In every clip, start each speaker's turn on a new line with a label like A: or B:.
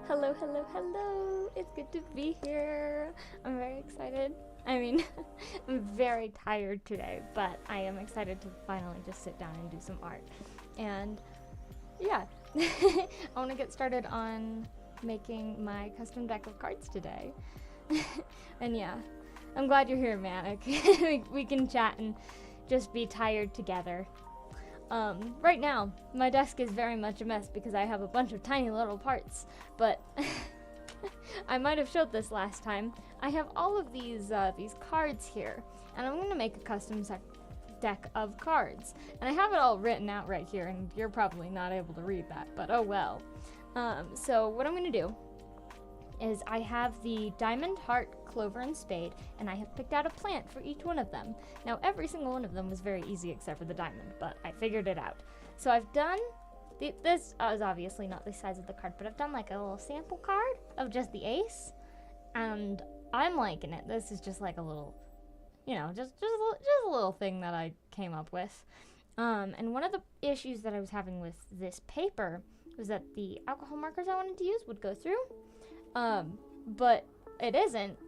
A: Hello, hello, hello. It's good to be here. I'm very excited. I mean, I'm very tired today, but I am excited to finally just sit down and do some art. And yeah, I want to get started on making my custom deck of cards today. And yeah, I'm glad you're here, Manic. We can chat and just be tired together. Right now, my desk is very much a mess because I have a bunch of tiny little parts, but I might have showed this last time. I have all of these cards here, and I'm going to make a custom deck of cards. And I have it all written out right here, and you're probably not able to read that, but oh well. So what I'm going to do is I have the diamond, heart, clover, and spade, and I have picked out a plant for each one of them. Now, every single one of them was very easy except for the diamond, but I figured it out. So I've done, this is obviously not the size of the card, but I've done like a little sample card of just the ace, and I'm liking it. This is just like a little, you know, just a little thing that I came up with. And one of the issues that I was having with this paper was that the alcohol markers I wanted to use would go through. But it isn't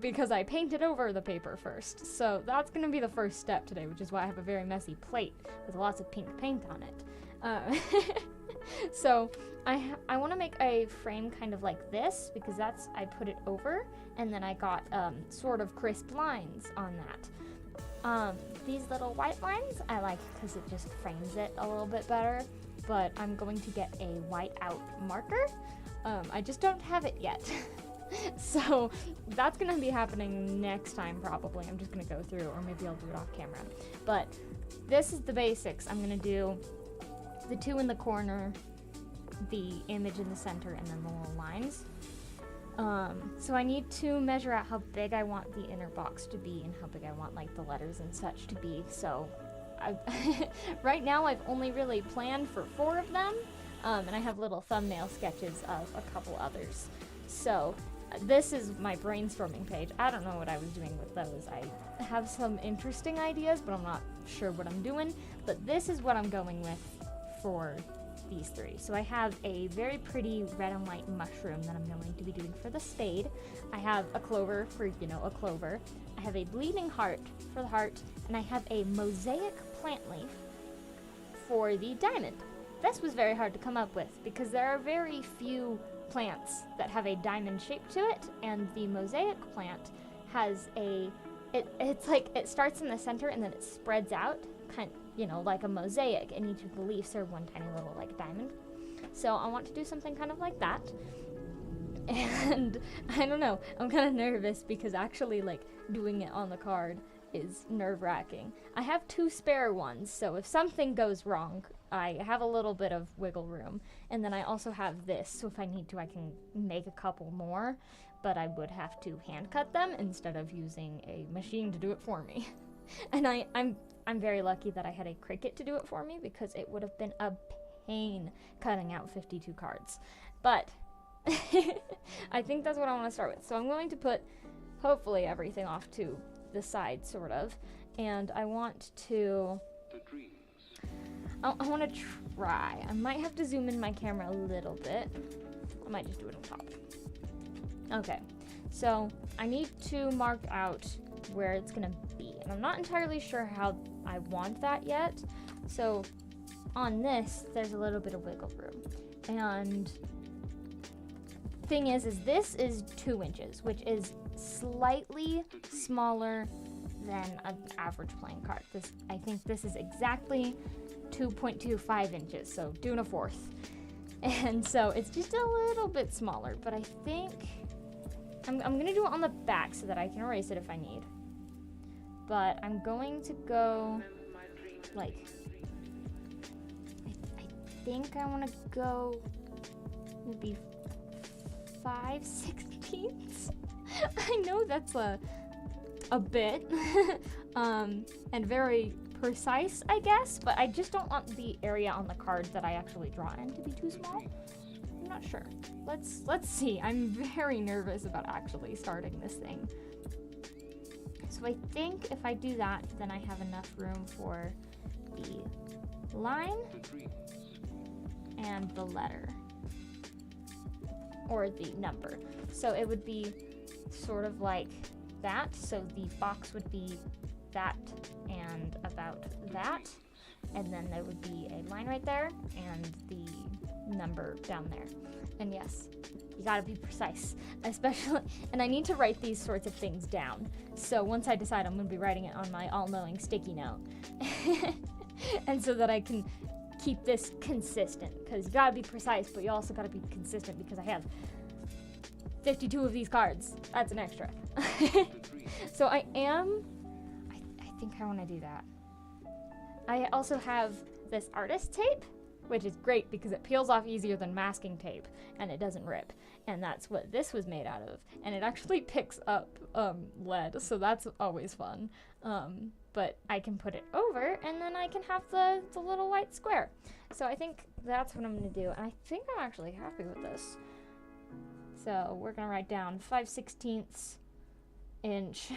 A: because I painted over the paper first. So that's going to be the first step today, which is why I have a very messy plate with lots of pink paint on it. So I want to make a frame kind of like this because I put it over and then I got sort of crisp lines on that. These little white lines I like because it just frames it a little bit better, but I'm going to get a white out marker. I just don't have it yet. So that's going to be happening next time probably. I'm just going to go through, or maybe I'll do it off camera. But this is the basics. I'm going to do the two in the corner, the image in the center, and then the little lines. So I need to measure out how big I want the inner box to be and how big I want like the letters and such to be. So right now I've only really planned for 4 of them. And I have little thumbnail sketches of a couple others. So this is my brainstorming page. I don't know what I was doing with those. I have some interesting ideas, but I'm not sure what I'm doing. But this is what I'm going with for these 3. So I have a very pretty red and white mushroom that I'm going to be doing for the spade. I have a clover for, a clover. I have a bleeding heart for the heart. And I have a mosaic plant leaf for the diamond. This was very hard to come up with because there are very few plants that have a diamond shape to it, and the mosaic plant has it's like it starts in the center and then it spreads out, like a mosaic, and each of the leaves are one tiny little like diamond. So I want to do something kind of like that. And I don't know, I'm kind of nervous because actually like doing it on the card is nerve-wracking. I have 2 spare ones, so if something goes wrong, I have a little bit of wiggle room. And then I also have this, so if I need to, I can make a couple more, but I would have to hand cut them instead of using a machine to do it for me. And I'm very lucky that I had a Cricut to do it for me because it would have been a pain cutting out 52 cards. But I think that's what I want to start with. So I'm going to put hopefully everything off to the side, sort of, and I want to I want to try. I might have to zoom in my camera a little bit. I might just do it on top. Okay, so I need to mark out where it's gonna be, and I'm not entirely sure how I want that yet. So on this, there's a little bit of wiggle room, and thing is this is 2 inches, which is slightly smaller than an average playing card. I think this is exactly 2.25 inches, so 2 1/4. And so it's just a little bit smaller, but I think I'm gonna do it on the back so that I can erase it if I need. But I'm going to go like, I think I want to go maybe 5/16. I know that's a bit and very precise, I guess, but I just don't want the area on the card that I actually draw in to be too small. I'm not sure. Let's see. I'm very nervous about actually starting this thing. So I think if I do that, then I have enough room for the line and the letter. or the number. So it would be sort of like that. So the box would be that and about that. And then there would be a line right there and the number down there. And yes, you gotta be precise, especially, and I need to write these sorts of things down. So once I decide, I'm gonna be writing it on my all-knowing sticky note. And so that I can keep this consistent, because you gotta be precise, but you also gotta be consistent, because I have 52 of these cards. That's an extra. So I think I wanna do that. I also have this artist tape, which is great because it peels off easier than masking tape and it doesn't rip. And that's what this was made out of. And it actually picks up lead, so that's always fun. But I can put it over and then I can have the little white square. So I think that's what I'm gonna do. And I think I'm actually happy with this. So we're gonna write down 5/16 inch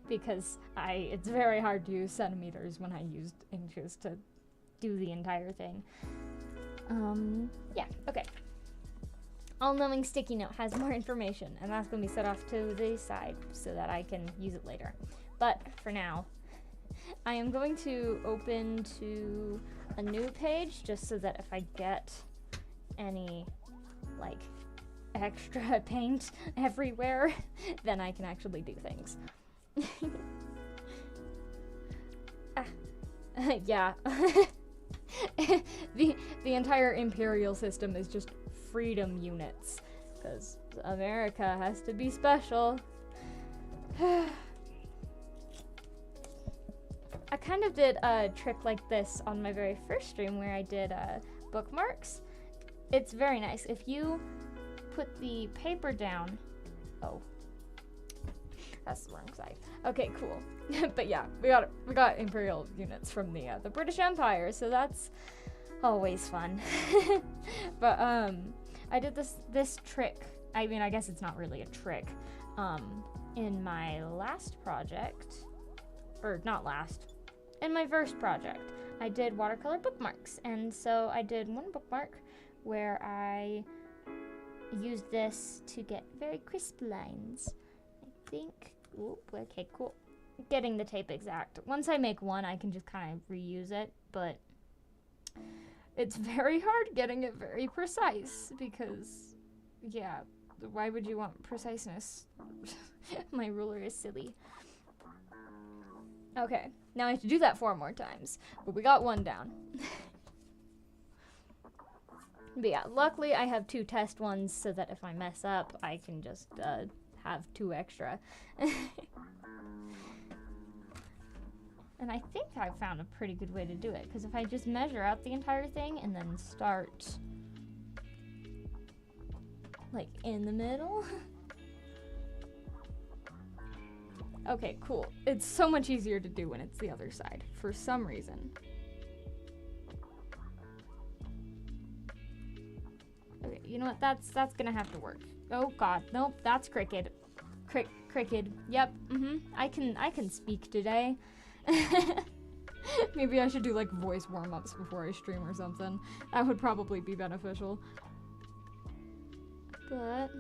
A: because it's very hard to use centimeters when I used inches to do the entire thing. Yeah, okay. All-knowing sticky note has more information, and that's going to be set off to the side so that I can use it later. But for now, I am going to open to a new page just so that if I get any, like, extra paint everywhere, then I can actually do things. Yeah. The entire imperial system is just freedom units, because America has to be special. I kind of did a trick like this on my very first stream where I did bookmarks. It's very nice. If you put the paper down... Oh. That's the wrong side. Okay, cool. But yeah, we got imperial units from the British Empire, so that's always fun. But I did this trick. I mean, I guess it's not really a trick. In my last project, or not last, in my first project, I did watercolor bookmarks, and so I did one bookmark where I used this to get very crisp lines. I think. Ooh, okay, cool. Getting the tape exact. Once I make one, I can just kind of reuse it, but it's very hard getting it very precise because, yeah, why would you want preciseness? My ruler is silly. Okay, now I have to do that 4 more times, but we got one down. But yeah, luckily I have 2 test ones so that if I mess up, I can just have 2 extra. And I think I found a pretty good way to do it, because if I just measure out the entire thing and then start like in the middle. Okay, cool. It's so much easier to do when it's the other side for some reason. Okay, you know what? That's gonna have to work. Oh god, nope, that's crooked. Crooked. Yep. I can speak today. Maybe I should do like voice warm-ups before I stream or something. That would probably be beneficial. But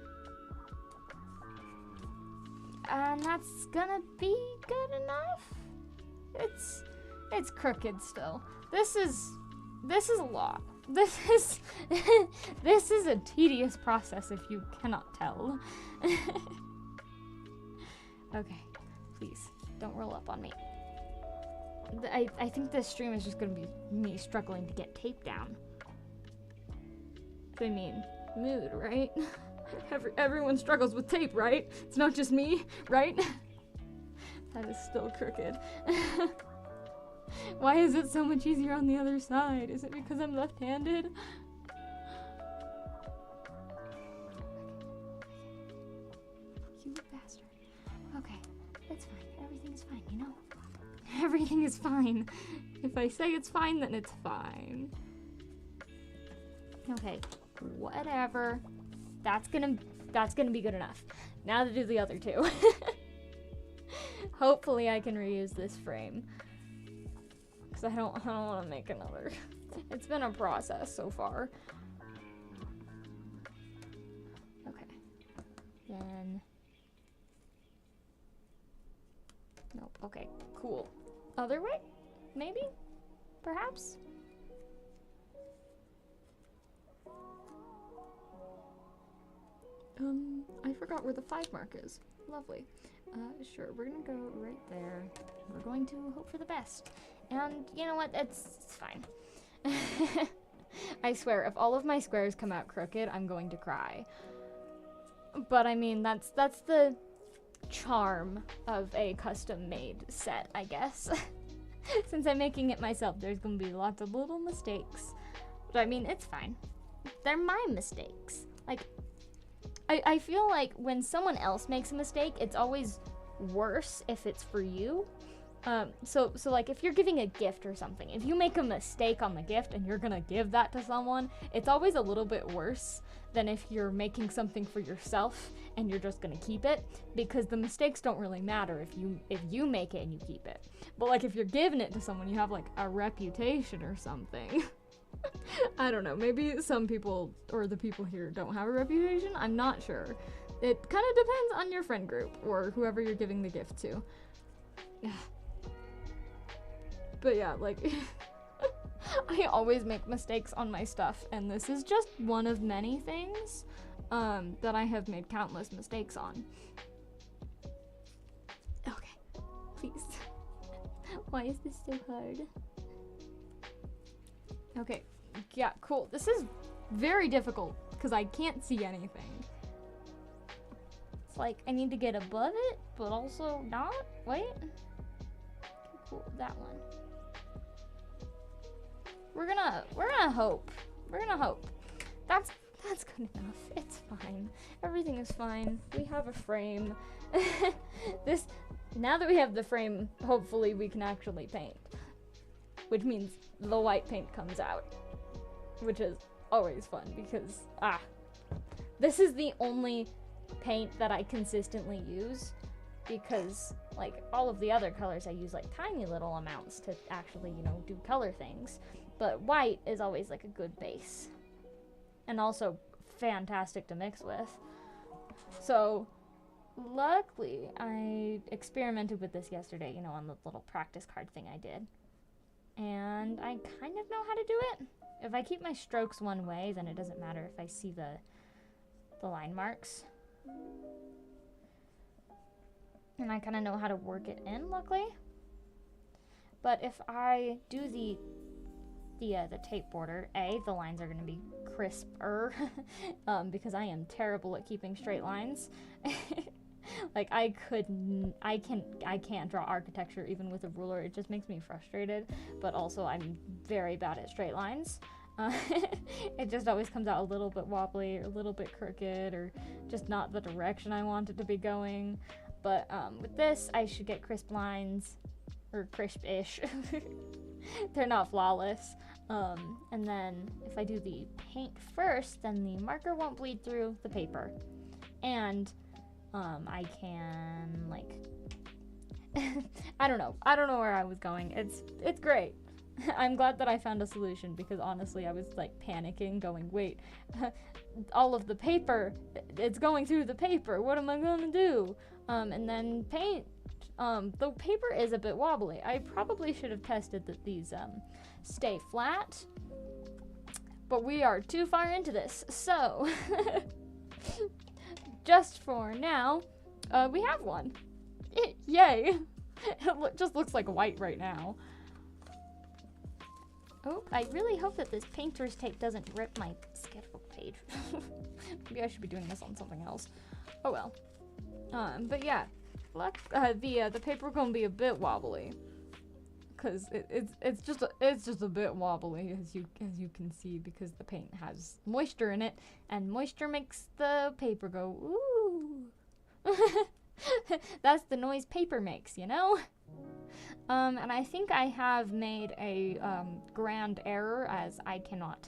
A: that's gonna be good enough. It's crooked still. This is a lot. This is a tedious process if you cannot tell. Okay, please don't roll up on me. I think this stream is just gonna be me struggling to get tape down. I mean, mood, right? Everyone struggles with tape, right? It's not just me, right? That is still crooked. Why is it so much easier on the other side? Is it because I'm left-handed? You bastard. Okay, it's fine. Everything's fine, you know? Everything is fine. If I say it's fine, then it's fine. Okay, whatever. That's gonna be good enough. Now to do the other 2. Hopefully I can reuse this frame. Because I don't want to make another. It's been a process so far. Nope. Okay, cool. Other way? Maybe? Perhaps? I forgot where the 5 mark is. Lovely. Sure, we're gonna go right there. We're going to hope for the best. And you know what? It's fine. I swear, if all of my squares come out crooked, I'm going to cry. But I mean, that's the charm of a custom-made set, I guess. Since I'm making it myself, there's gonna be lots of little mistakes. But I mean, it's fine. They're my mistakes. Like, I feel like when someone else makes a mistake, it's always worse if it's for you. So like if you're giving a gift or something, if you make a mistake on the gift and you're gonna give that to someone, it's always a little bit worse than if you're making something for yourself and you're just gonna keep it, because the mistakes don't really matter if you make it and you keep it. But like if you're giving it to someone, you have like a reputation or something. I don't know, maybe some people or the people here don't have a reputation, I'm not sure. It kind of depends on your friend group or whoever you're giving the gift to. But yeah, like, I always make mistakes on my stuff, and this is just one of many things that I have made countless mistakes on. Okay, please. Why is this so hard? Okay, yeah, cool. This is very difficult because I can't see anything. It's like I need to get above it, but also not. Wait. Okay, cool, that one. We're gonna hope. We're gonna hope. That's good enough. It's fine. Everything is fine. We have a frame. Now that we have the frame, hopefully we can actually paint. Which means the white paint comes out. Which is always fun because, this is the only paint that I consistently use, because like all of the other colors I use like tiny little amounts to actually, you know, do color things. But white is always like a good base. And also fantastic to mix with. So luckily I experimented with this yesterday, you know, on the little practice card thing I did. And I kind of know how to do it. If I keep my strokes one way, then it doesn't matter if I see the line marks. And I kind of know how to work it in, luckily. But if I do the tape border, the lines are going to be crisper because I am terrible at keeping straight lines. Like I can't draw architecture even with a ruler. It just makes me frustrated, but also I'm very bad at straight lines. It just always comes out a little bit wobbly or a little bit crooked or just not the direction I want it to be going. But with this, I should get crisp lines, or crisp-ish. They're not flawless. And then if I do the paint first, then the marker won't bleed through the paper. And I can, like, I don't know where I was going. It's great. I'm glad that I found a solution, because honestly I was like panicking, going, wait, all of the paper, it's going through the paper, what am I gonna do? And then paint, the paper is a bit wobbly. I probably should have tested that these stay flat, but we are too far into this, so just for now, we have one. Yay! It just looks like white right now. Oh, I really hope that this painter's tape doesn't rip my sketchbook page. Maybe I should be doing this on something else. Oh well. But yeah, the paper gonna be a bit wobbly, cause it's just a bit wobbly as you can see, because the paint has moisture in it, and moisture makes the paper go ooh. That's the noise paper makes, you know? And I think I have made a grand error, as I cannot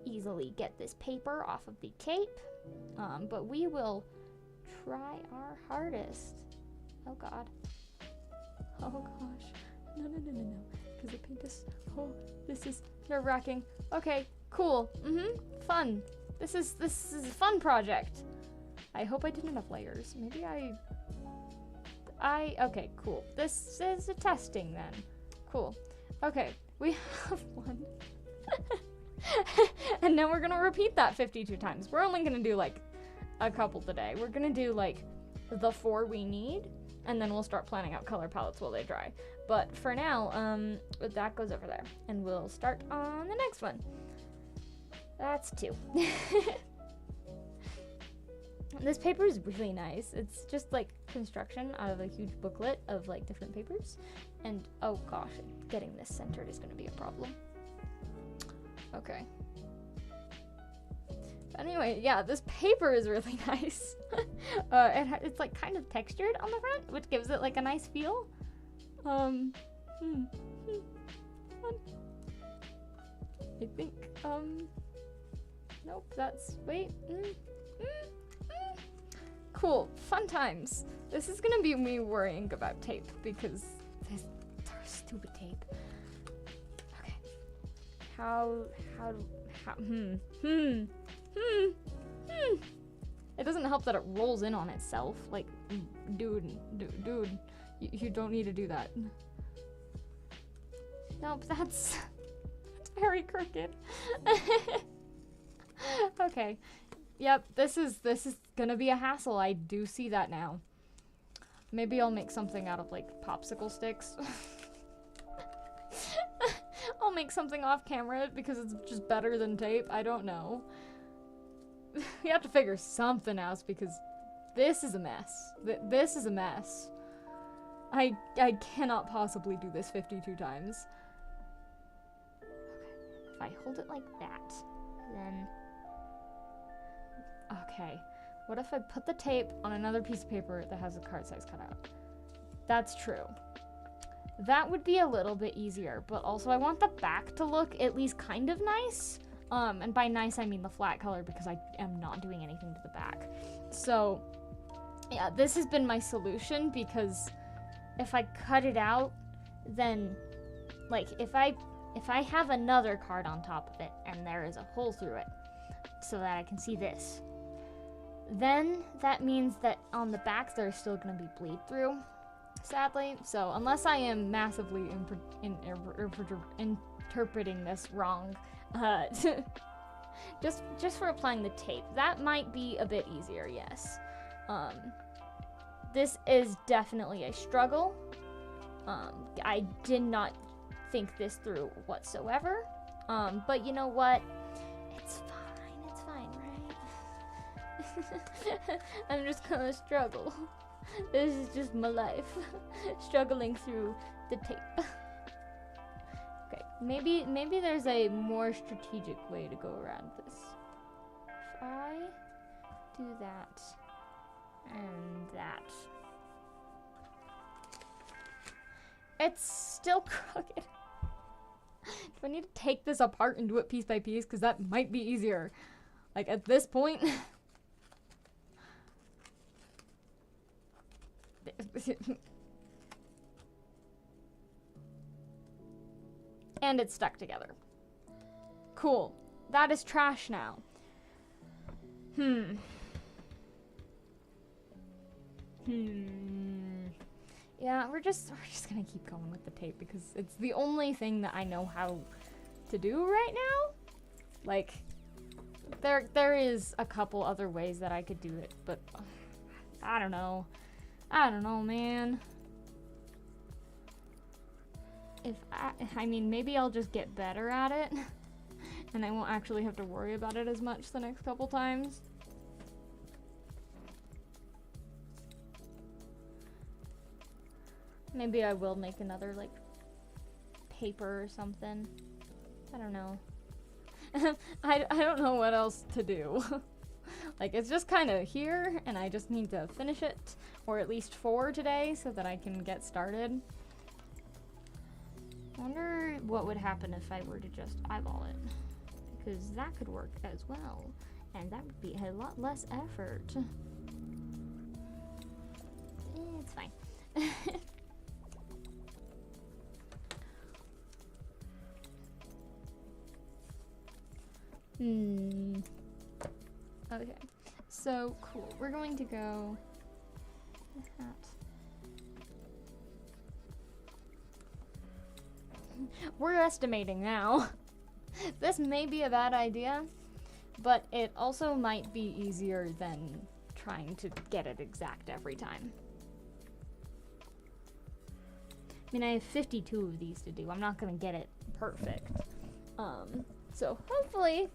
A: easily get this paper off of the cape. But we will try our hardest. Oh god. Oh gosh. No. Because the paint is, this is nerve-wracking. Okay, cool. Fun. This is a fun project. I hope I did enough layers. Maybe okay, cool. This is a testing then. Cool. Okay, we have one. And now we're gonna repeat that 52 times. We're only gonna do like a couple today. We're gonna do like the 4 we need, and then we'll start planning out color palettes while they dry. But for now, that goes over there, and we'll start on the next one. That's 2. This paper is really nice. It's just like construction out of a huge booklet of like different papers. And oh gosh, getting this centered is gonna be a problem. Okay. Anyway, yeah, this paper is really nice. It's like kind of textured on the front, which gives it like a nice feel. I think, nope, that's, wait. Cool, fun times. This is gonna be me worrying about tape because there's stupid tape. Okay. It doesn't help that it rolls in on itself. Like, dude, you don't need to do that. Nope, that's very crooked. Okay. Yep, this is gonna be a hassle. I do see that now. Maybe I'll make something out of like popsicle sticks. I'll make something off camera because it's just better than tape. I don't know. We have to figure something else because this is a mess. This is a mess. I cannot possibly do this 52 times. Okay. If I hold it like that, then... Okay. What if I put the tape on another piece of paper that has a card size cutout? That's true. That would be a little bit easier, but also I want the back to look at least kind of nice. And by nice, I mean the flat color because I am not doing anything to the back. So, yeah, this has been my solution because if I cut it out, then, like, if I have another card on top of it and there is a hole through it so that I can see this, then that means that on the back there's still going to be bleed through, sadly. So unless I am massively interpreting this wrong, just for applying the tape, that might be a bit easier, yes. This is definitely a struggle. I did not think this through whatsoever, but you know what? It's fine, right? I'm just gonna struggle. This is just my life, struggling through the tape. Okay, maybe there's a more strategic way to go around this. If I do that and that, it's still crooked. Do I need to take this apart and do it piece by piece? Because that might be easier. Like, at this point... And it's stuck together. Cool. That is trash now. Yeah, we're just gonna keep going with the tape because it's the only thing that I know how to do right now. Like, there is a couple other ways that I could do it, but I don't know. I don't know, man. I mean, maybe I'll just get better at it, and I won't actually have to worry about it as much the next couple times. Maybe I will make another, like, paper or something. I don't know. I don't know what else to do. Like, it's just kind of here, and I just need to finish it, or at least 4 today, so that I can get started. I wonder what would happen if I were to just eyeball it, because that could work as well, and that would be a lot less effort. It's fine. Okay, so cool. We're going to go that we're estimating now. This may be a bad idea, but it also might be easier than trying to get it exact every time. I mean, I have 52 of these to do. I'm not gonna get it perfect. So hopefully,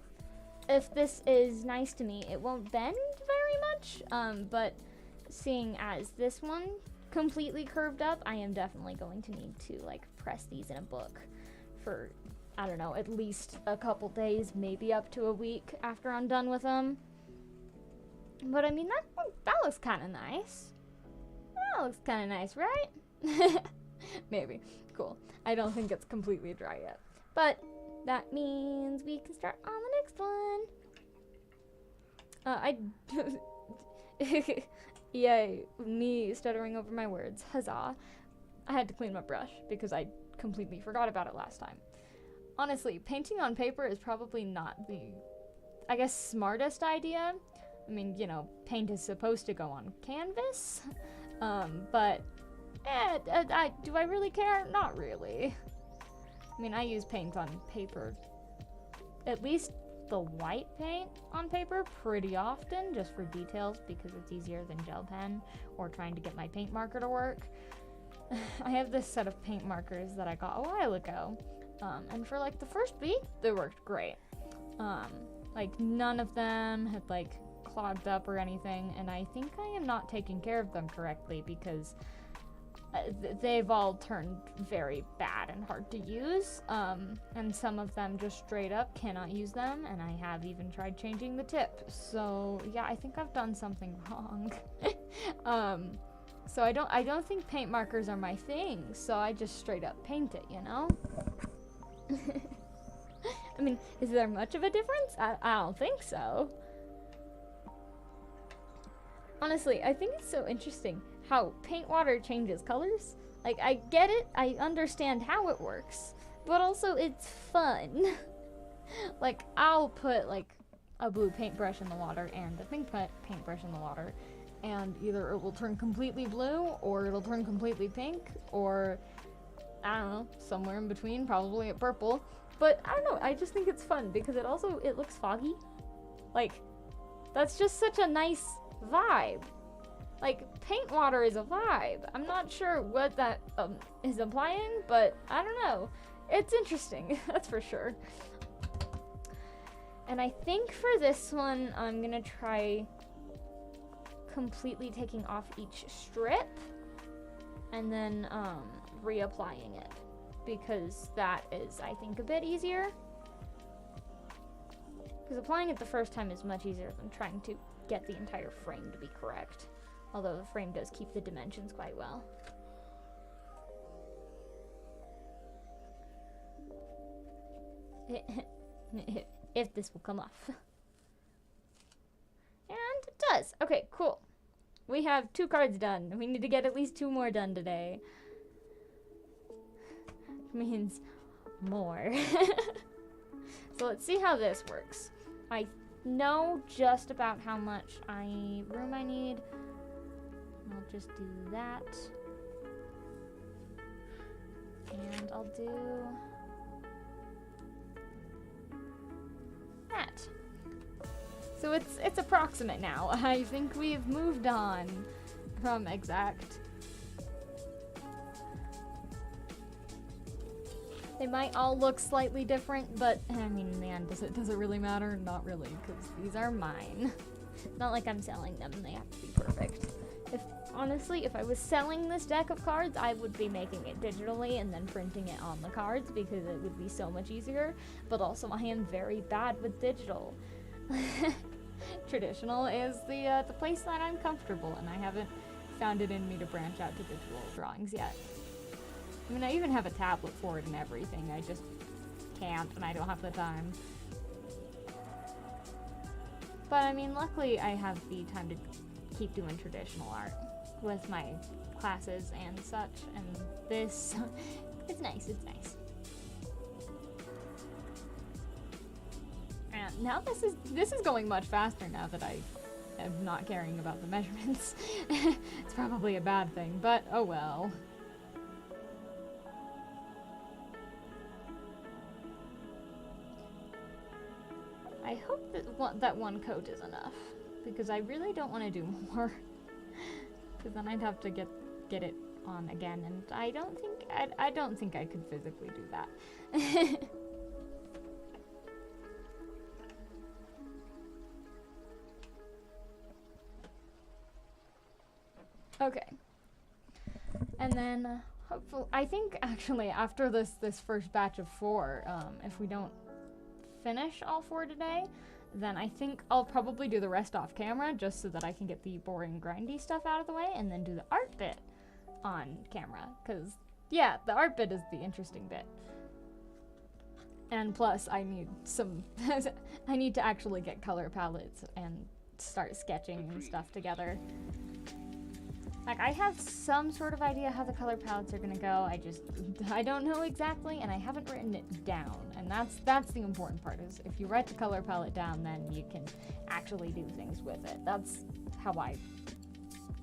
A: if this is nice to me, it won't bend very much. But seeing as this one completely curved up, I am definitely going to need to like press these in a book for, I don't know, at least a couple days, maybe up to a week after I'm done with them. But I mean, that looks kind of nice. That looks kind of nice, right? Maybe. Cool. I don't think it's completely dry yet. But that means we can start on the next one. Yay, me stuttering over my words. Huzzah. I had to clean my brush because I completely forgot about it last time. Honestly, painting on paper is probably not the, I guess, smartest idea. I mean, you know, paint is supposed to go on canvas. But do I really care? Not really. I mean, I use paint on paper, at least the white paint on paper, pretty often, just for details, because it's easier than gel pen or trying to get my paint marker to work. I have this set of paint markers that I got a while ago, and for like the first week, they worked great. Like none of them had like clogged up or anything, and I think I am not taking care of them correctly because they've all turned very bad and hard to use, and some of them just straight up cannot use them, and I have even tried changing the tip. So yeah, I think I've done something wrong. So I don't think paint markers are my thing, so I just straight up paint it, you know? I mean, is there much of a difference? I don't think so. Honestly, I think it's so interesting how paint water changes colors. Like, I get it, I understand how it works, but also it's fun. Like, I'll put like a blue paintbrush in the water and a pink paintbrush in the water, and either it will turn completely blue, or it'll turn completely pink, or I don't know, somewhere in between, probably a purple. But I don't know, I just think it's fun because it looks foggy. Like, that's just such a nice vibe. Like, paint water is a vibe. I'm not sure what that is implying, but I don't know. It's interesting, that's for sure. And I think for this one, I'm gonna try completely taking off each strip and then reapplying it, because that is, I think, a bit easier. Because applying it the first time is much easier than trying to get the entire frame to be correct. Although the frame does keep the dimensions quite well. If this will come off. And it does. Okay, cool. We have 2 cards done. We need to get at least 2 more done today. Which means more. So let's see how this works. I know just about how much room I need. I'll just do that. And I'll do that. So it's approximate now. I think we've moved on from exact. They might all look slightly different, but I mean, man, does it really matter? Not really, because these are mine. It's not like I'm selling them and they have to be perfect. Honestly, if I was selling this deck of cards, I would be making it digitally and then printing it on the cards because it would be so much easier. But also, I am very bad with digital. Traditional is the place that I'm comfortable, and I haven't found it in me to branch out to digital drawings yet. I mean, I even have a tablet for it and everything. I just can't, and I don't have the time. But I mean, luckily, I have the time to keep doing traditional art with my classes and such, and this, it's nice. And now this is going much faster now that I am not caring about the measurements. It's probably a bad thing, but oh well. I hope that one coat is enough, because I really don't want to do more, because then I'd have to get it on again, and I don't think I could physically do that. Okay, and then hopefully, I think actually after this first batch of 4, if we don't finish all 4 today, then I think I'll probably do the rest off camera, just so that I can get the boring grindy stuff out of the way, and then do the art bit on camera, because yeah, the art bit is the interesting bit. And plus I need some I need to actually get color palettes and start sketching and stuff together. Like, I have some sort of idea how the color palettes are gonna go, I don't know exactly, and I haven't written it down, and that's the important part, is if you write the color palette down, then you can actually do things with it. That's how I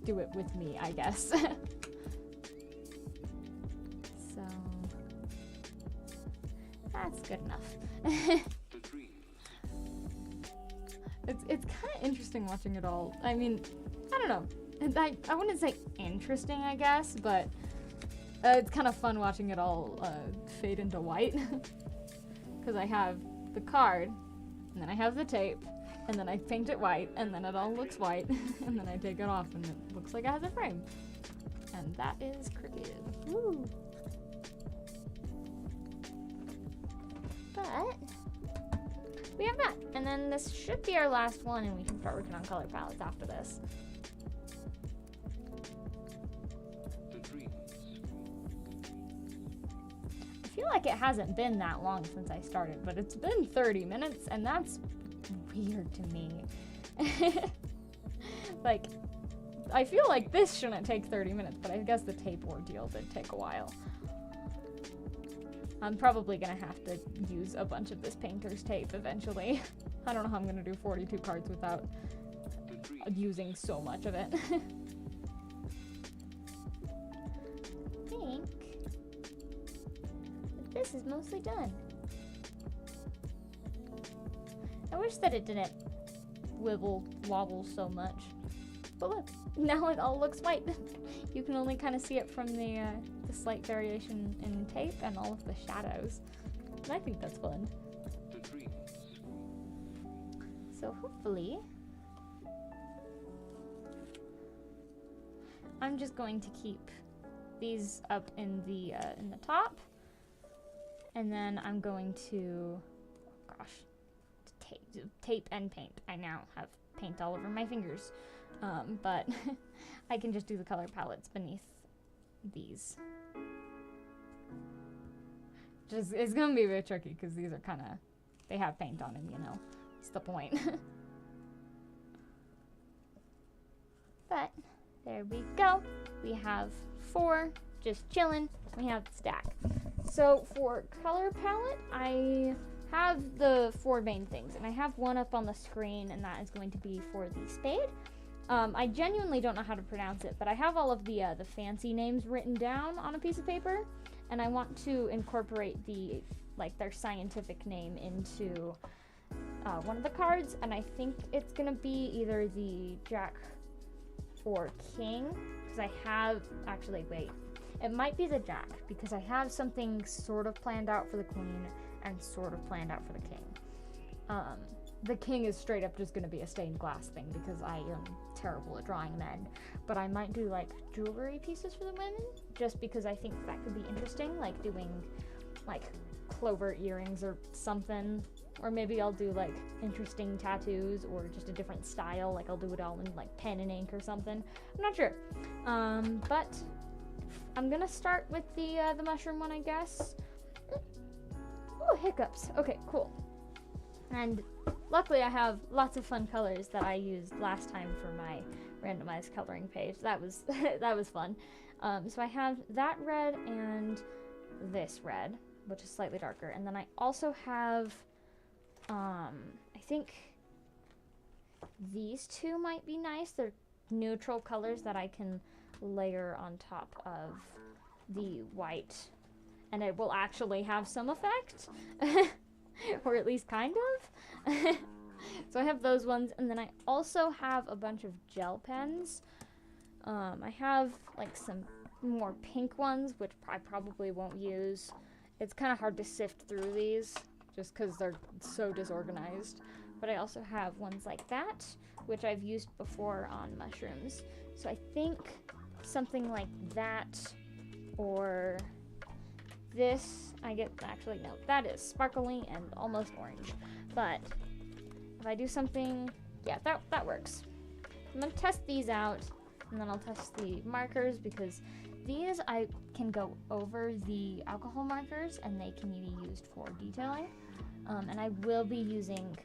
A: do it with me, I guess. So, that's good enough. It's kind of interesting watching it all. I mean, I don't know. I wouldn't say interesting, I guess, but it's kind of fun watching it all fade into white. Because I have the card, and then I have the tape, and then I paint it white, and then it all looks white, and then I take it off, and it looks like it has a frame. And that is creative. Woo! But we have that, and then this should be our last one, and we can start working on color palettes after this. I feel like it hasn't been that long since I started, but it's been 30 minutes, and that's weird to me. Like, I feel like this shouldn't take 30 minutes, but I guess the tape ordeal did take a while. I'm probably gonna have to use a bunch of this painter's tape eventually. I don't know how I'm gonna do 42 cards without using so much of it. I think this is mostly done. I wish that it didn't wobble so much. But look, now it all looks white. You can only kind of see it from the slight variation in tape and all of the shadows. And I think that's fun. So hopefully, I'm just going to keep these up in the top. And then I'm going to, oh gosh, tape and paint. I now have paint all over my fingers, but I can just do the color palettes beneath these. It's gonna be a bit tricky because these are kind of, they have paint on them, you know. It's the point. But there we go. We have 4 just chilling. We have the stack. So for color palette, I have the 4 main things, and I have one up on the screen, and that is going to be for the Spade. I genuinely don't know how to pronounce it, but I have all of the fancy names written down on a piece of paper, and I want to incorporate their scientific name into one of the cards, and I think it's gonna be either the Jack or King, because I have, actually, wait. It might be the Jack, because I have something sort of planned out for the Queen and sort of planned out for the King. The King is straight up just going to be a stained glass thing, because I am terrible at drawing men. But I might do, like, jewelry pieces for the women, just because I think that could be interesting, like doing, like, clover earrings or something. Or maybe I'll do, like, interesting tattoos or just a different style, like I'll do it all in, like, pen and ink or something. I'm not sure. But I'm gonna start with the mushroom one, I guess. Oh, hiccups. Okay, cool. And luckily I have lots of fun colors that I used last time for my randomized coloring page. That was that was fun. So I have that red and this red, which is slightly darker. And then I also have, I think these 2 might be nice. They're neutral colors that I can layer on top of the white, and it will actually have some effect. Or at least kind of. So I have those ones, and then I also have a bunch of gel pens. I have like some more pink ones, which I probably won't use. It's kind of hard to sift through these just because they're so disorganized. But I also have ones like that, which I've used before on mushrooms. So I think something like that, or this, actually no, that is sparkly and almost orange. But if I do something, yeah, that works. I'm gonna test these out, and then I'll test the markers, because these I can go over the alcohol markers and they can be used for detailing. And I will be using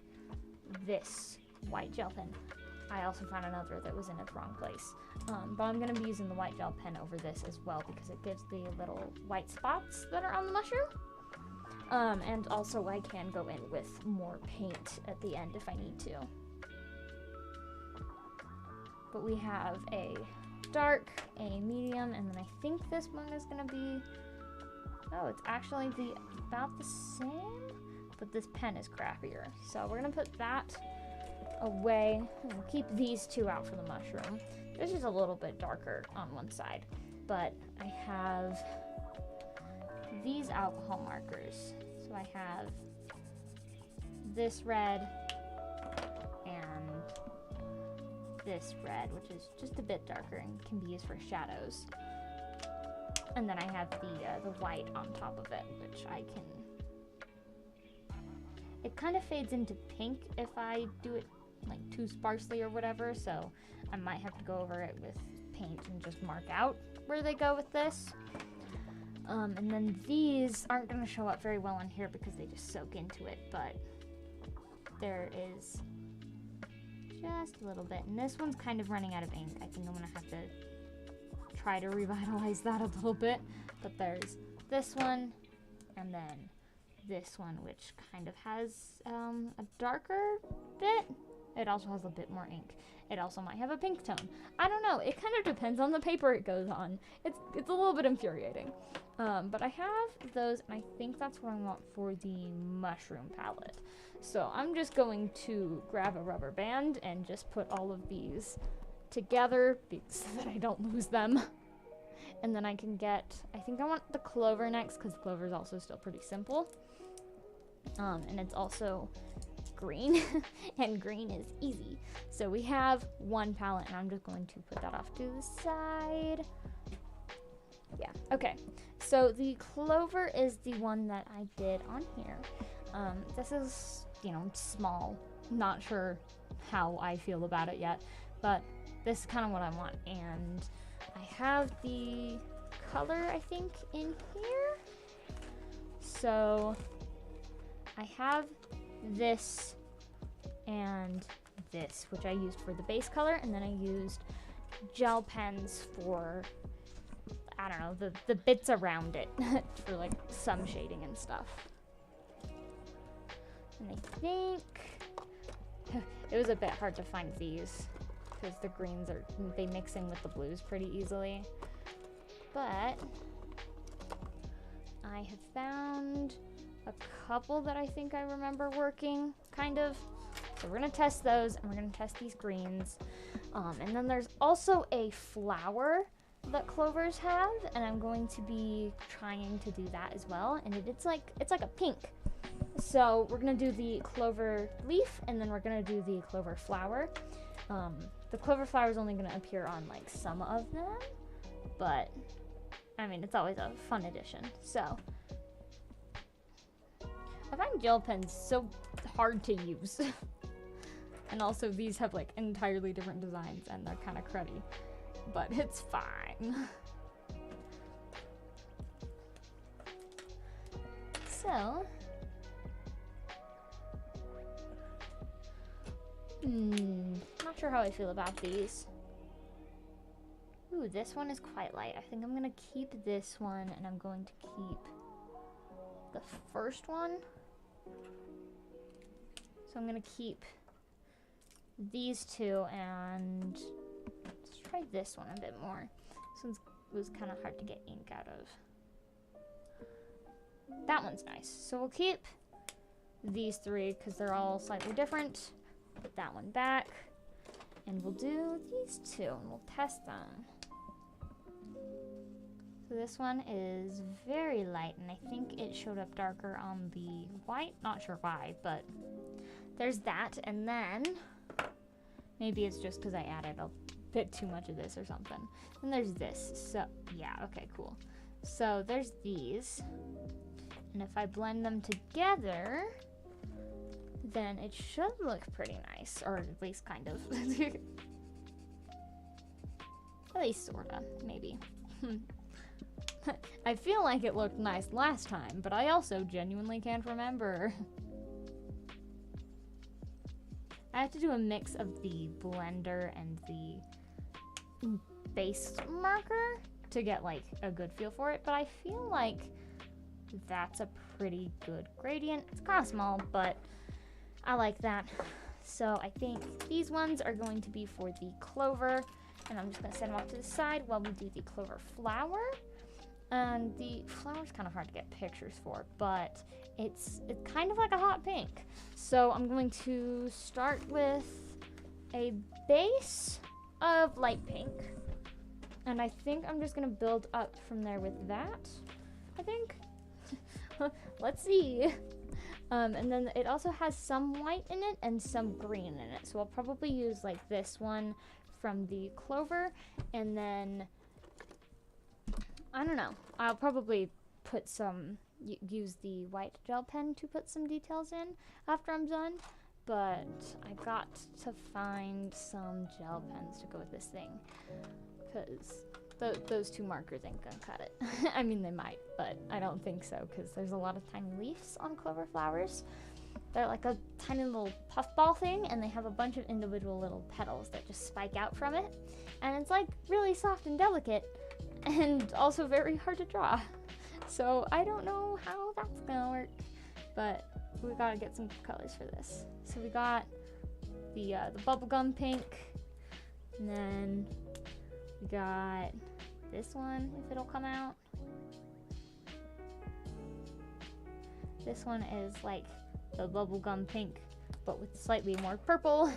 A: this white gel pen. I also found another that was in its wrong place. But I'm going to be using the white gel pen over this as well, because it gives the little white spots that are on the mushroom. And also I can go in with more paint at the end if I need to. But we have a dark, a medium, and then I think this one is going to be, oh, it's actually about the same, but this pen is crappier. So we're going to put that away and keep these two out for the mushroom. This is a little bit darker on one side, but I have these alcohol markers. So I have this red and this red, which is just a bit darker and can be used for shadows. And then I have the white on top of it, which I can... It kind of fades into pink if I do it like too sparsely or whatever, so I might have to go over it with paint and just mark out where they go with this. And then these aren't going to show up very well on here because they just soak into it, but there is just a little bit. And this one's kind of running out of ink. I think I'm going to have to try to revitalize that a little bit. But there's this one, and then this one, which kind of has a darker bit. It also has a bit more ink. It also might have a pink tone. I don't know. It kind of depends on the paper it goes on. It's a little bit infuriating. But I have those, and I think that's what I want for the mushroom palette. So I'm just going to grab a rubber band and just put all of these together so that I don't lose them. And then I can get, I think I want the clover next, because clover is also still pretty simple. And it's also green, and green is easy. So we have one palette, and I'm just going to put that off to the side. Yeah, okay. So the clover is the one that I did on here. This is, small. Not sure how I feel about it yet, but this is kind of what I want. And I have the color, I think, in here. So I have this and this, which I used for the base color, and then I used gel pens for, I don't know, the bits around it for like some shading and stuff. And I think it was a bit hard to find these because the greens they mix in with the blues pretty easily. But I have found a couple that I think I remember working, kind of. So we're gonna test those, and we're gonna test these greens. And then there's also a flower that clovers have, and I'm going to be trying to do that as well. And it's like a pink. So we're gonna do the clover leaf, and then we're gonna do the clover flower. The clover flower is only gonna appear on like some of them, but I mean, it's always a fun addition. So I find gel pens so hard to use. And also these have like entirely different designs, and they're kind of cruddy, but it's fine. So not sure how I feel about these. Ooh, this one is quite light. I think I'm gonna keep this one, and I'm going to keep the first one. So I'm gonna keep these two, and let's try this one a bit more. This one was kind of hard to get ink out of. That one's nice. So we'll keep these three because they're all slightly different. put that one back. And we'll do these two and we'll test them. So this one is very light, and I think it showed up darker on the white. Not sure why, but there's that. And then maybe it's just because I added a bit too much of this or something. And there's this. So yeah, okay, cool. So there's these. And if I blend them together, then it should look pretty nice, or at least kind of. At least sorta, maybe. I feel like it looked nice last time, but I also genuinely can't remember. I have to do a mix of the blender and the base marker to get like a good feel for it, but I feel like that's a pretty good gradient. It's kind of small, but I like that. So I think these ones are going to be for the clover, and I'm just going to set them off to the side while we do the clover flower. And the flower's kind of hard to get pictures for, but it's kind of like a hot pink. So I'm going to start with a base of light pink, and I think I'm just going to build up from there with that, I think. Let's see. And then it also has some white in it and some green in it. So I'll probably use like this one from the clover, and then I don't know. I'll probably put some, use the white gel pen to put some details in after I'm done. But I got to find some gel pens to go with this thing, because those two markers ain't gonna cut it. I mean, they might, but I don't think so, because there's a lot of tiny leaves on clover flowers. They're like a tiny little puffball thing, and they have a bunch of individual little petals that just spike out from it. And it's like really soft and delicate, and also very hard to draw. So I don't know how that's gonna work, but we gotta get some colors for this. So we got the bubblegum pink, and then we got this one, if it'll come out. This one is like the bubblegum pink, but with slightly more purple.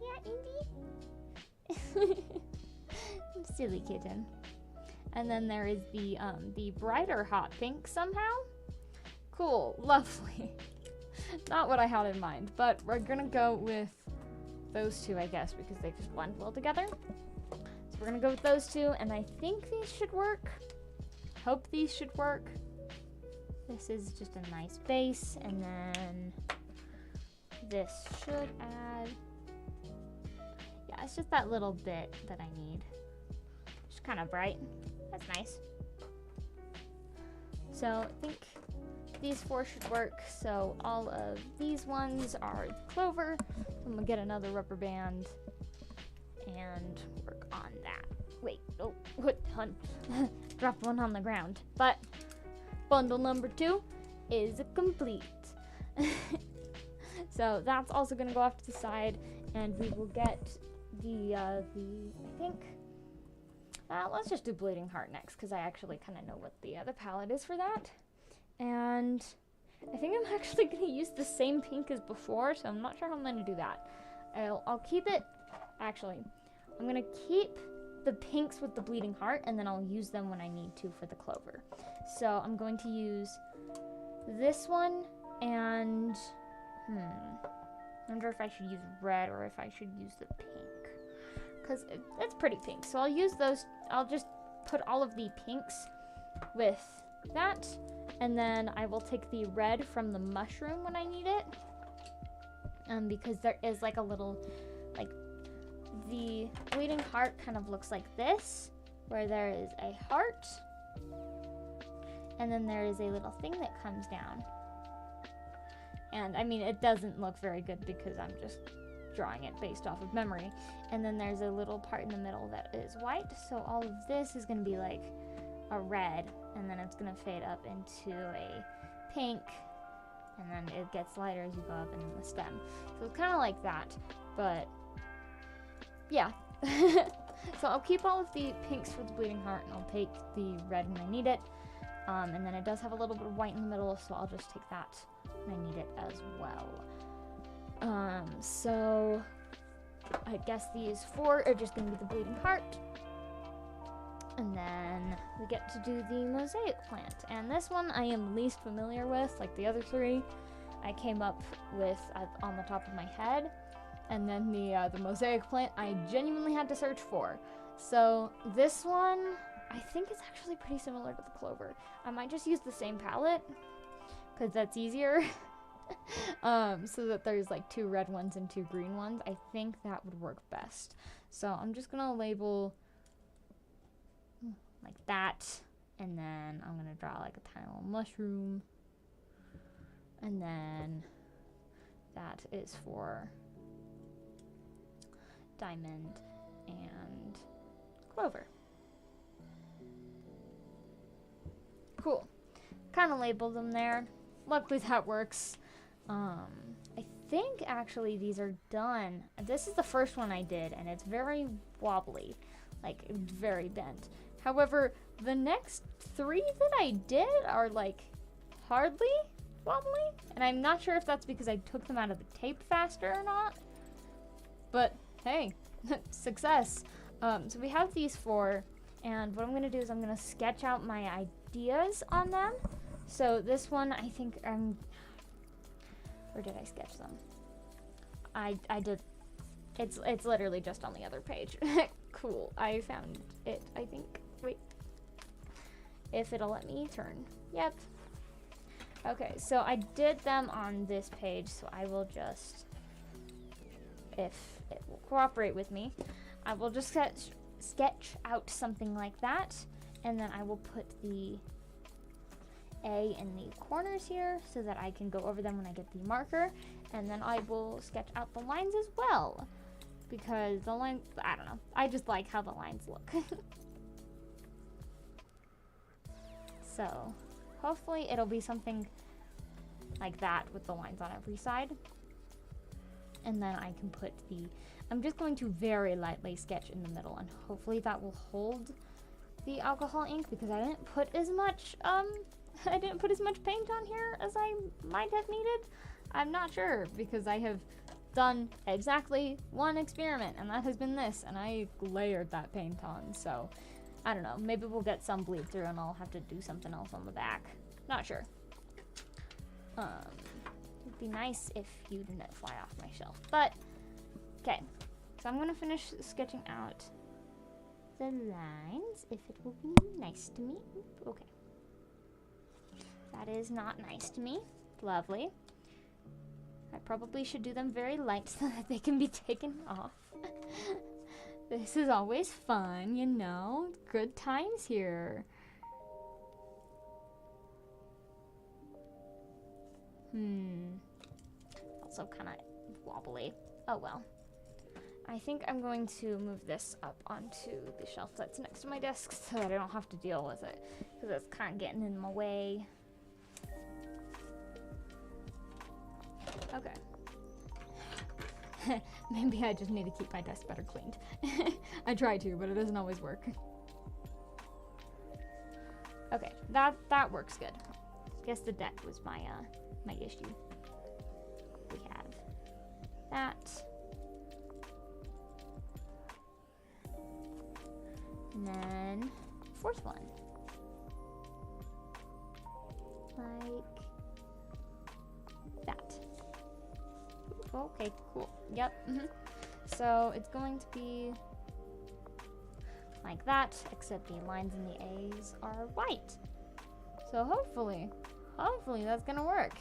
A: Yeah, Indy. Silly kitten. And then there is the brighter hot pink somehow. Cool, lovely. Not what I had in mind, but we're gonna go with those two, I guess, because they just blend well together. So we're gonna go with those two, and I think these should work. Hope these should work. This is just a nice base, and then this should add, yeah, it's just that little bit that I need. Just kind of bright. That's nice. So I think these four should work. So all of these ones are clover. I'm gonna get another rubber band and work on that. Wait, oh, what, hun? Dropped one on the ground. But bundle number 2 is complete. So that's also gonna go off to the side, and we will get the I think, let's just do Bleeding Heart next, because I actually kind of know what the other palette is for that. And I think I'm actually going to use the same pink as before, so I'm not sure how I'm going to do that. I'll keep it, actually, I'm going to keep the pinks with the Bleeding Heart, and then I'll use them when I need to for the clover. So I'm going to use this one, and, I wonder if I should use red or if I should use the pink, because it's pretty pink. So I'll use those, I'll just put all of the pinks with that, and then I will take the red from the mushroom when I need it, because there is like a little, like, the Bleeding Heart kind of looks like this, where there is a heart, and then there is a little thing that comes down. And I mean, it doesn't look very good because I'm just drawing it based off of memory. And then there's a little part in the middle that is white, so all of this is going to be like a red, and then it's going to fade up into a pink, and then it gets lighter as you go up in the stem. So it's kind of like that, but yeah. So I'll keep all of the pinks for the Bleeding Heart, and I'll take the red when I need it. And then it does have a little bit of white in the middle, so I'll just take that when I need it as well. So I guess these 4 are just gonna be the bleeding heart. And then we get to do the Mosaic Plant. And this one I am least familiar with, like the other 3. I came up with on the top of my head. And then the Mosaic Plant I genuinely had to search for. So this one, I think is actually pretty similar to the Clover. I might just use the same palette, because that's easier. So that there's like 2 red ones and 2 green ones. I think that would work best. So I'm just gonna label like that, and then I'm gonna draw like a tiny little mushroom, and then that is for Diamond and Clover. Cool. Kind of labeled them there. Luckily that works. I think actually these are done. This is the first one I did, and it's very wobbly, like very bent. However, the next 3 that I did are like hardly wobbly, and I'm not sure if that's because I took them out of the tape faster or not, but hey, success. So we have these 4, and what I'm gonna do is I'm gonna sketch out my ideas on them. So this one, I think where did I sketch them? I did, it's literally just on the other page. Cool, I found it, I think. Wait, if it'll let me turn. Yep. Okay, so I did them on this page, so I will just, if it will cooperate with me, I will just sketch out something like that, and then I will put the A in the corners here so that I can go over them when I get the marker, and then I will sketch out the lines as well, because the lines, I don't know, I just like how the lines look. So hopefully it'll be something like that with the lines on every side. And then I can put I'm just going to very lightly sketch in the middle, and hopefully that will hold the alcohol ink, because I didn't put as much paint on here as I might have needed. I'm not sure, because I have done exactly 1 experiment, and that has been this, and I layered that paint on, so I don't know, maybe we'll get some bleed through and I'll have to do something else on the back. Not sure. It'd be nice if you didn't fly off my shelf, but okay. So I'm gonna finish sketching out the lines, if it will be nice to me. Okay. That is not nice to me. Lovely. I probably should do them very light so that they can be taken off. This is always fun, you know? Good times here. Also kind of wobbly. Oh well. I think I'm going to move this up onto the shelf that's next to my desk so that I don't have to deal with it, because it's kind of getting in my way. Okay. Maybe I just need to keep my desk better cleaned. I try to, but it doesn't always work. Okay, that works good. Guess the deck was my my issue. We have that. And then 4th one. Like that. Okay, cool. Yep. So it's going to be like that, except the lines in the A's are white. So hopefully that's gonna work.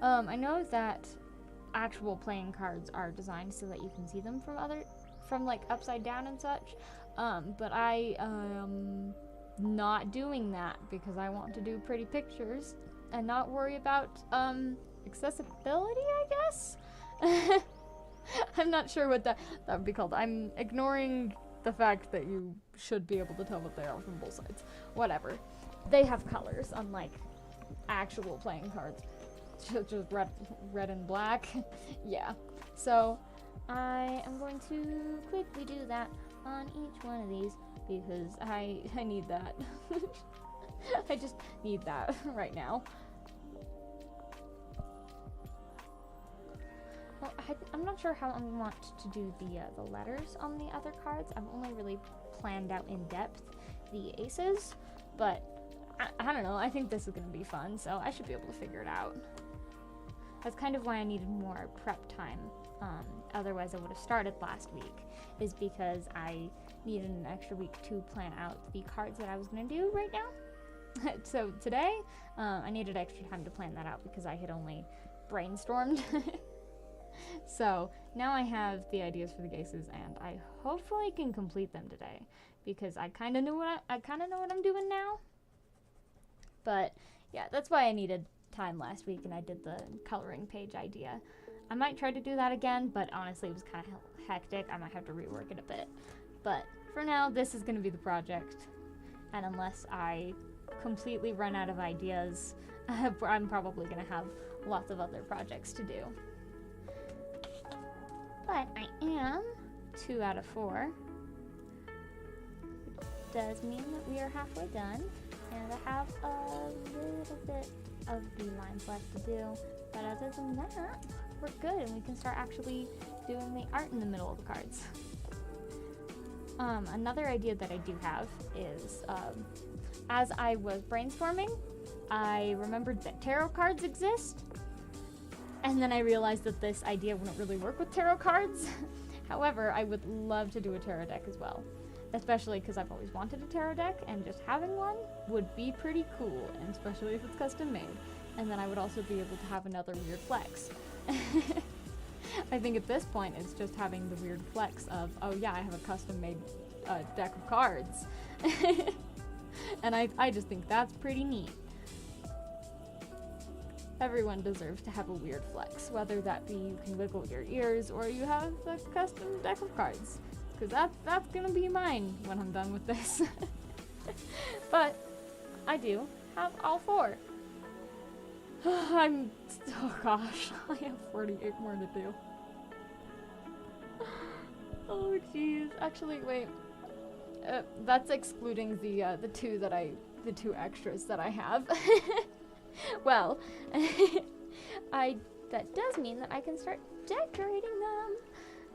A: I know that actual playing cards are designed so that you can see them from like upside down and such. But I am not doing that because I want to do pretty pictures and not worry about accessibility, I guess. I'm not sure what that would be called. I'm ignoring the fact that you should be able to tell what they are from both sides. Whatever. They have colors, unlike actual playing cards. Just red and black. Yeah. So I am going to quickly do that on each one of these because I need that. I just need that right now. Oh, I'm not sure how I want to do the letters on the other cards. I've only really planned out in depth the aces, but I don't know. I think this is going to be fun, so I should be able to figure it out. That's kind of why I needed more prep time. Otherwise, I would have started last week, is because I needed an extra week to plan out the cards that I was going to do right now. So today, I needed extra time to plan that out because I had only brainstormed. So now I have the ideas for the aces, and I hopefully can complete them today because I kind of know what I'm doing now. But yeah, that's why I needed time last week, and I did the coloring page idea. I might try to do that again, but honestly, it was kind of hectic. I might have to rework it a bit. But for now, this is going to be the project, and unless I completely run out of ideas, I'm probably going to have lots of other projects to do. But I am 2 out of 4, which does mean that we are halfway done, and I have a little bit of the lines left to do, but other than that, we're good, and we can start actually doing the art in the middle of the cards. Another idea that I do have is, as I was brainstorming, I remembered that tarot cards exist, and then I realized that this idea wouldn't really work with tarot cards. However, I would love to do a tarot deck as well, especially because I've always wanted a tarot deck, and just having one would be pretty cool, and especially if it's custom made. And then I would also be able to have another weird flex. I think at this point it's just having the weird flex of, oh yeah, I have a custom made deck of cards. And I just think that's pretty neat. Everyone deserves to have a weird flex, whether that be you can wiggle your ears or you have a custom deck of cards. Because that's gonna be mine when I'm done with this. But I do have all 4. Oh gosh, I have 48 more to do. Oh jeez, actually wait, that's excluding the 2 extras that I have. Well, that does mean that I can start decorating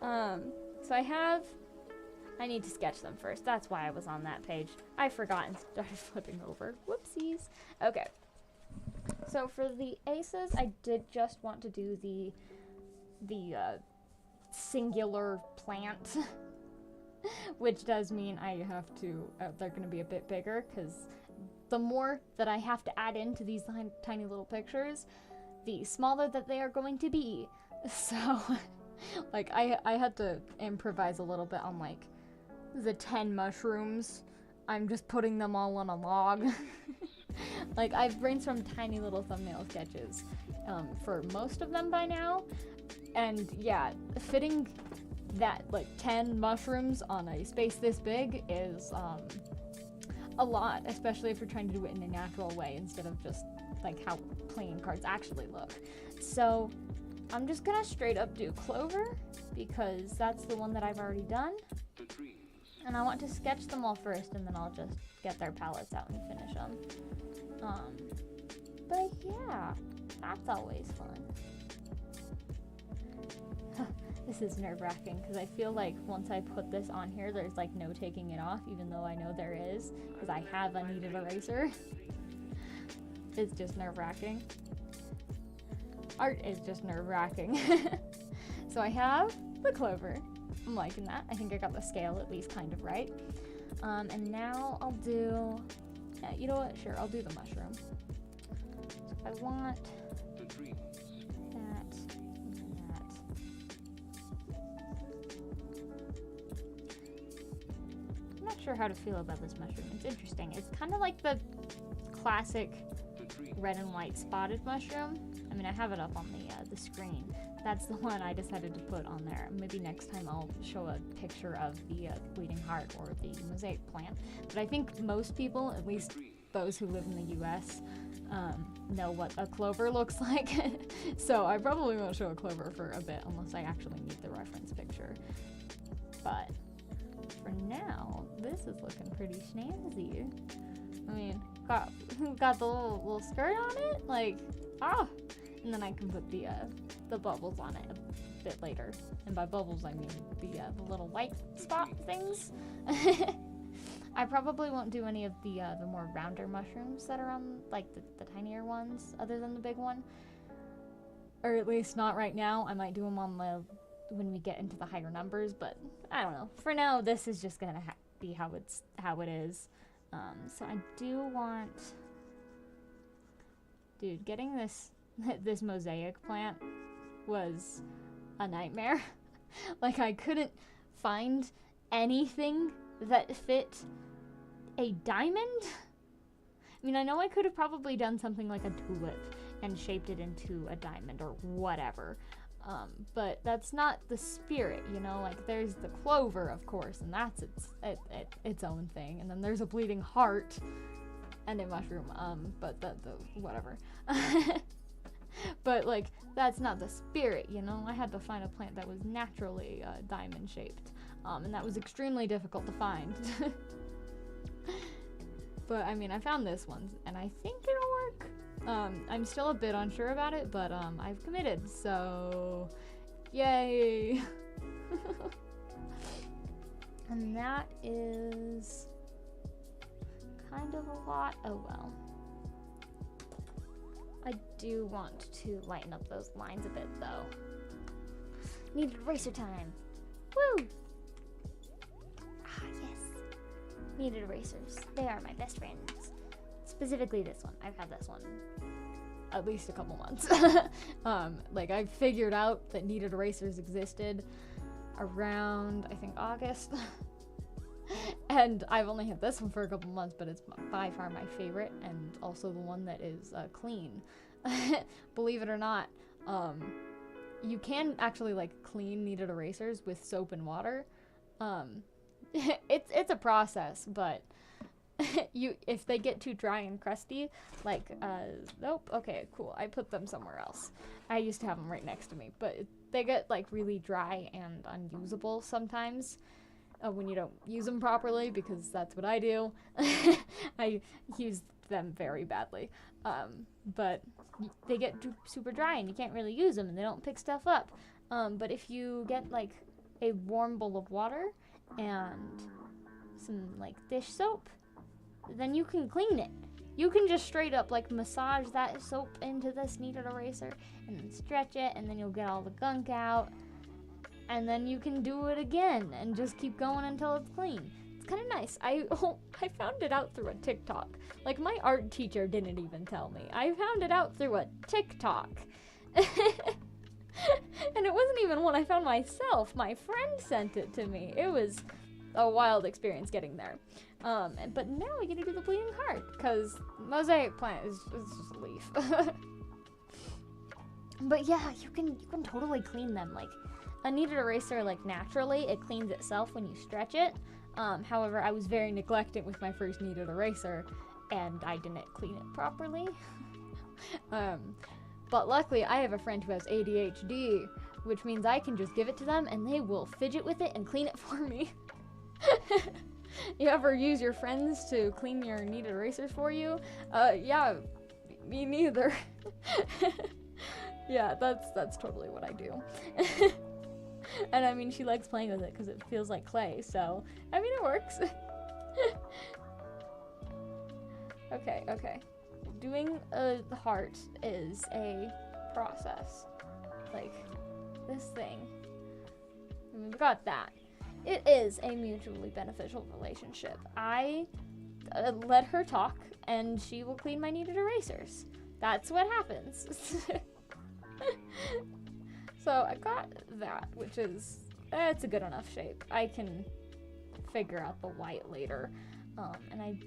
A: them. So I need to sketch them first. That's why I was on that page. I forgot and started flipping over. Whoopsies. Okay. So for the aces, I did just want to do the singular plant, which does mean I have to, they're going to be a bit bigger, because the more that I have to add into these tiny little pictures, the smaller that they are going to be. So, like, I had to improvise a little bit on, like, the 10 mushrooms. I'm just putting them all on a log. Like, I've brainstormed tiny little thumbnail sketches for most of them by now. And yeah, fitting that, like, 10 mushrooms on a space this big is a lot, especially if you're trying to do it in a natural way instead of just, like, how playing cards actually look. So I'm just gonna straight up do Clover, because that's the one that I've already done. And I want to sketch them all first, and then I'll just get their palettes out and finish them. But yeah, that's always fun. This is nerve-wracking, because I feel like once I put this on here, there's like no taking it off, even though I know there is, because I have a kneaded eraser. It's just nerve-wracking. Art is just nerve-wracking. So I have the Clover. I'm liking that. I think I got the scale at least kind of right. And now I'll do, yeah, you know what? Sure, I'll do the mushroom. So I want that and that. I'm not sure how to feel about this mushroom. It's interesting. It's kind of like the classic red and white spotted mushroom. I mean, I have it up on the screen. That's the one I decided to put on there. Maybe next time I'll show a picture of the bleeding heart or the Mosaic Plant. But I think most people, at least those who live in the US, know what a clover looks like. So I probably won't show a clover for a bit unless I actually need the reference picture. But for now, this is looking pretty snazzy. I mean, got the little skirt on it. Like, and then I can put the bubbles on it a bit later. And by bubbles, I mean the little white spot things. I probably won't do any of the more rounder mushrooms that are on, like, the tinier ones, other than the big one. Or at least not right now. I might do them on when we get into the higher numbers, but I don't know. For now, this is just gonna be how it is. So I do want... Dude, getting this mosaic plant was a nightmare. Like, I couldn't find anything that fit a diamond. I mean, I know I could have probably done something like a tulip and shaped it into a diamond or whatever, but that's not the spirit, you know? Like, there's the clover, of course, and that's its own thing, and then there's a bleeding heart and a mushroom, but the whatever. But, like, that's not the spirit, you know? I had to find a plant that was naturally diamond shaped, and that was extremely difficult to find. But, I mean, I found this one, and I think it'll work. I'm still a bit unsure about it, but I've committed, so yay! And that is kind of a lot. Oh well. I do want to lighten up those lines a bit, though. Needed eraser time. Woo! Ah, yes. Needed erasers. They are my best friends. Specifically this one. I've had this one at least a couple months. Like, I figured out that kneaded erasers existed around, I think, August. And I've only had this one for a couple months, but it's by far my favorite, and also the one that is clean. Believe it or not, you can actually, like, clean kneaded erasers with soap and water. It's a process, but if they get too dry and crusty, like, nope, okay, cool, I put them somewhere else. I used to have them right next to me, but they get, like, really dry and unusable sometimes when you don't use them properly, because that's what I do. I use them very badly, but they get super dry and you can't really use them, and they don't pick stuff up. But if you get, like, a warm bowl of water and some, like, dish soap, then you can clean it. You can just straight up, like, massage that soap into this kneaded eraser and then stretch it, and then you'll get all the gunk out, and then you can do it again and just keep going until it's clean. It's kind of nice. I found it out through a TikTok. Like, my art teacher didn't even tell me. I found it out through a TikTok. And it wasn't even one I found myself. My friend sent it to me. It was a wild experience getting there. But now we get to do the bleeding heart, because Mosaic Plant is just a leaf. But yeah, you can totally clean them. Like, a kneaded eraser, like, naturally, it cleans itself when you stretch it. However, I was very neglected with my first kneaded eraser, and I didn't clean it properly. But luckily, I have a friend who has ADHD, which means I can just give it to them, and they will fidget with it and clean it for me. You ever use your friends to clean your kneaded erasers for you? Yeah, me neither. Yeah, that's totally what I do. And I mean, she likes playing with it because it feels like clay, so, I mean, it works. Okay. Doing the heart is a process. Like, this thing. I mean, we got that. It is a mutually beneficial relationship. I let her talk, and she will clean my kneaded erasers. That's what happens. So I got that, which is, it's a good enough shape. I can figure out the white later. And I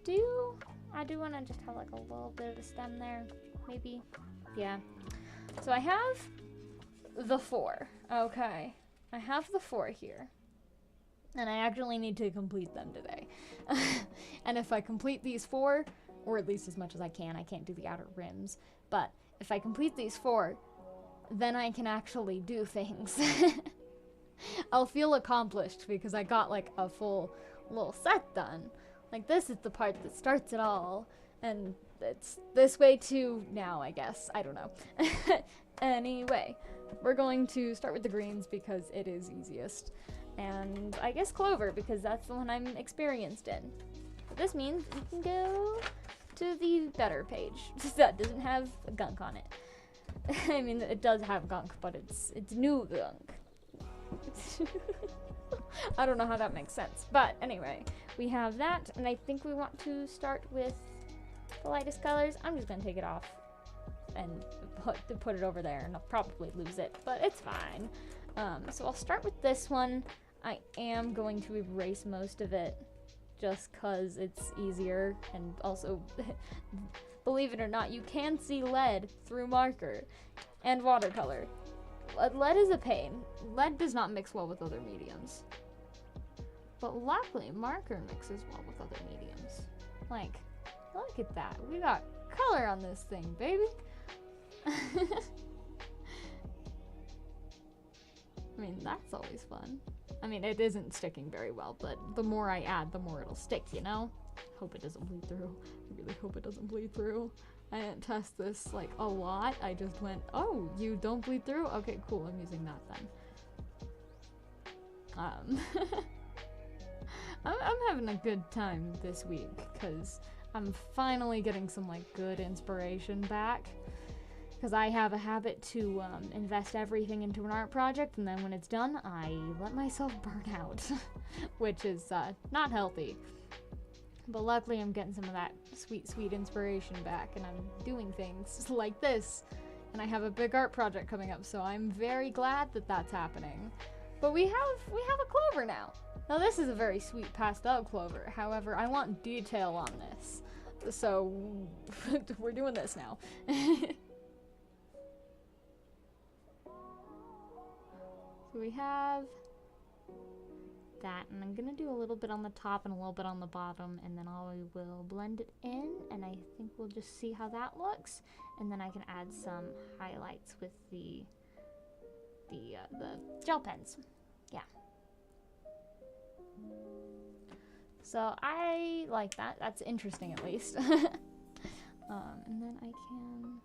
A: do want to just have, like, a little bit of a stem there, maybe. Yeah. So I have the 4. Okay. I have the 4 here. And I actually need to complete them today. And if I complete these 4, or at least as much as I can't do the outer rims, but if I complete these 4, then I can actually do things. I'll feel accomplished because I got, like, a full little set done. Like, this is the part that starts it all.
B: And it's this way too now, I guess. I don't know. Anyway, we're going to start with the greens because it is easiest. And I guess Clover because that's the one I'm experienced in. But this means we can go to the better page that doesn't have gunk on it. I mean, it does have gunk, but it's new gunk. I don't know how that makes sense. But anyway, we have that, and I think we want to start with the lightest colors. I'm just going to take it off and put it over there, and I'll probably lose it, but it's fine. So I'll start with this one. I am going to erase most of it just because it's easier, and also, believe it or not, you can see lead through marker and watercolor. Lead is a pain. Lead does not mix well with other mediums. But luckily, marker mixes well with other mediums. Like, look at that. We got color on this thing, baby. I mean, that's always fun. I mean, it isn't sticking very well, but the more I add, the more it'll stick, you know? Hope it doesn't bleed through. I really hope it doesn't bleed through. I didn't test this, like, a lot. I just went, oh, you don't bleed through? Okay, cool, I'm using that then. I'm having a good time this week, because I'm finally getting some, like, good inspiration back. Because I have a habit to invest everything into an art project, and then when it's done, I let myself burn out, which is not healthy. But luckily, I'm getting some of that sweet, sweet inspiration back, and I'm doing things like this. And I have a big art project coming up, so I'm very glad that that's happening. But we have a clover now. Now this is a very sweet pastel clover. However, I want detail on this, so we're doing this now. So we have that, and I'm gonna do a little bit on the top and a little bit on the bottom, and then I will blend it in, and I think we'll just see how that looks, and then I can add some highlights with the gel pens. Yeah. So I like that. That's interesting, at least. And then I can.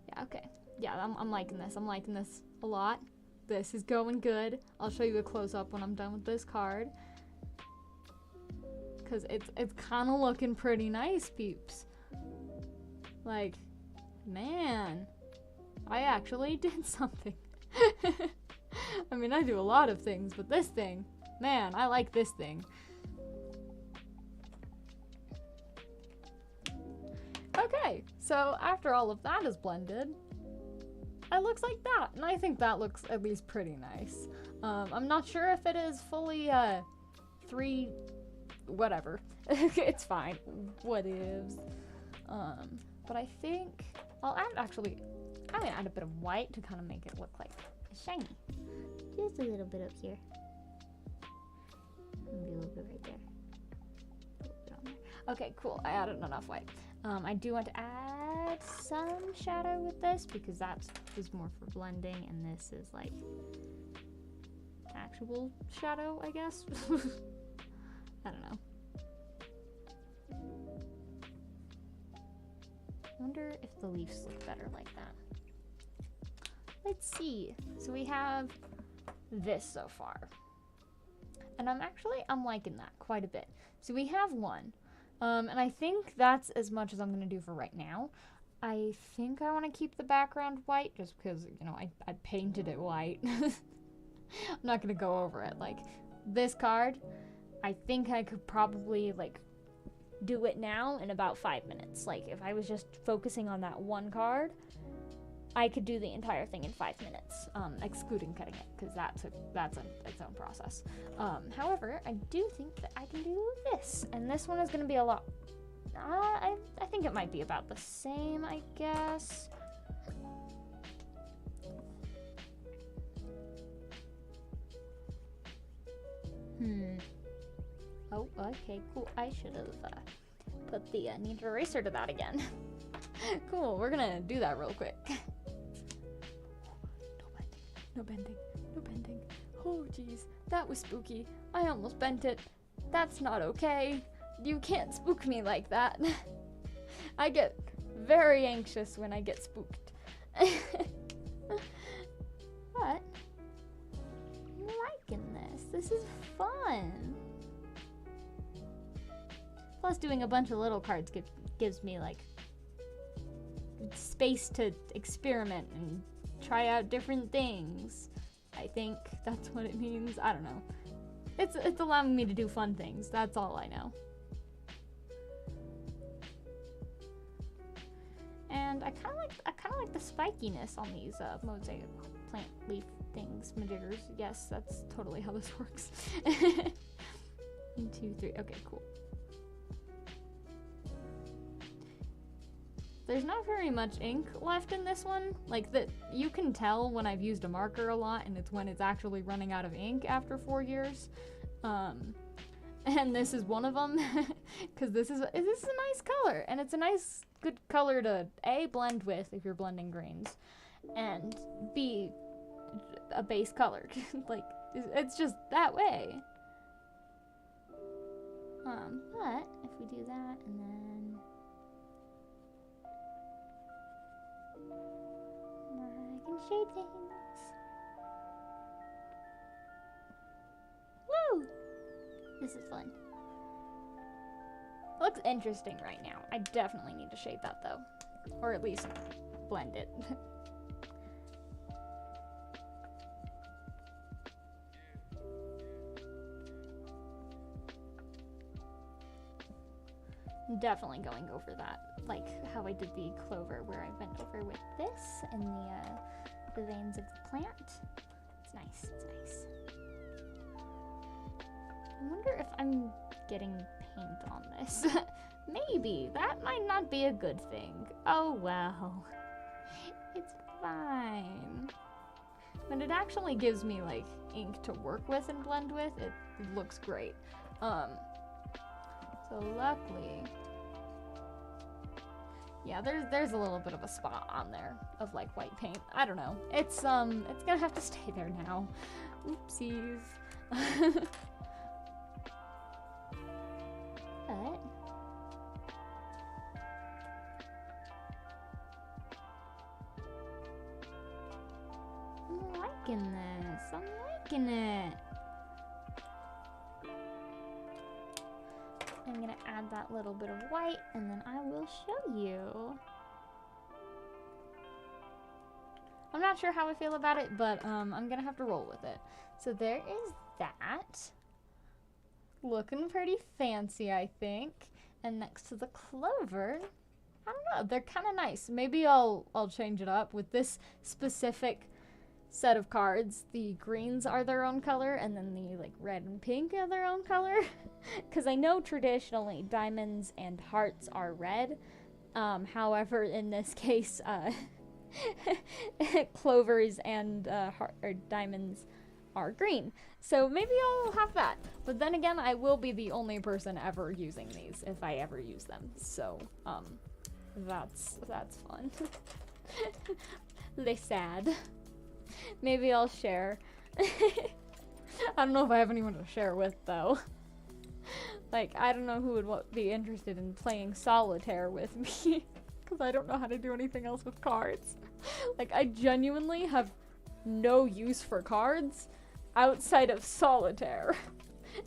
B: Yeah, okay. Yeah, I'm liking this. I'm liking this a lot. This is going good. I'll show you a close-up when I'm done with this card. Because it's kind of looking pretty nice, peeps. Like, man, I actually did something. I mean, I do a lot of things, but this thing, man, I like this thing. Okay, so after all of that is blended, it looks like that, and I think that looks at least pretty nice. I'm not sure if it is fully, whatever. It's fine. Whatevs. But I think I'm gonna add a bit of white to kind of make it look like shiny. Just a little bit up here. Maybe a little bit right there. A little bit on there. Okay, cool. I added enough white. I do want to add some shadow with this because that is more for blending, and this is like actual shadow, I guess. I don't know. I wonder if the leaves look better like that. Let's see. So we have this so far. And I'm liking that quite a bit. So we have one. And I think that's as much as I'm going to do for right now. I think I want to keep the background white just because, you know, I painted it white. I'm not going to go over it. Like, this card, I think I could probably, like, do it now in about 5 minutes. Like, if I was just focusing on that one card, I could do the entire thing in 5 minutes, excluding cutting it, because that's its own process. However, I do think that I can do this, and this one is going to be a lot. I think it might be about the same, I guess. Oh, okay, cool. I should have put the need eraser to that again. Cool, we're gonna do that real quick. No bending, no bending, no bending. Oh, jeez. That was spooky. I almost bent it. That's not okay. You can't spook me like that. I get very anxious when I get spooked. But I'm liking this. This is fun. Plus, doing a bunch of little cards gives me, like, space to experiment and try out different things. I think that's what it means. I don't know. It's allowing me to do fun things. That's all I know. And I kind of like the spikiness on these Mosaic Plant leaf things, majiggers. Yes, that's totally how this works. 1, 2, 3. Okay, cool. There's not very much ink left in this one. Like, that you can tell when I've used a marker a lot, and it's when it's actually running out of ink after 4 years. And this is one of them, because this is a nice color, and it's a nice, good color to A, blend with if you're blending greens, and B, a base color. Like, it's just that way. But if we do that, and then I can shade things. Woo! This is fun. Looks interesting right now. I definitely need to shade that though. Or at least blend it. I'm definitely going over that, like how I did the clover, where I went over with this and the veins of the plant. It's nice, it's nice. I wonder if I'm getting paint on this. Maybe. That might not be a good thing. Oh well. It's fine. But it actually gives me, like, ink to work with and blend with. It looks great. So luckily, yeah, there's a little bit of a spot on there of, like, white paint. I don't know. It's gonna have to stay there now. Oopsies. But I'm liking this. I'm liking it. I'm gonna add that little bit of white, and then I will show you. I'm not sure how I feel about it, but I'm gonna have to roll with it. So there is that. Looking pretty fancy, I think. And next to the clover, I don't know, they're kind of nice. Maybe I'll change it up with this specific set of cards. The greens are their own color, and then the, like, red and pink are their own color. Because I know traditionally diamonds and hearts are red. However, in this case, clovers and diamonds are green. So maybe I'll have that. But then again, I will be the only person ever using these if I ever use them. So, that's fun. They sad. Maybe I'll share. I don't know if I have anyone to share with though. Like, I don't know who would be interested in playing Solitaire with me. Because I don't know how to do anything else with cards. Like, I genuinely have no use for cards outside of Solitaire.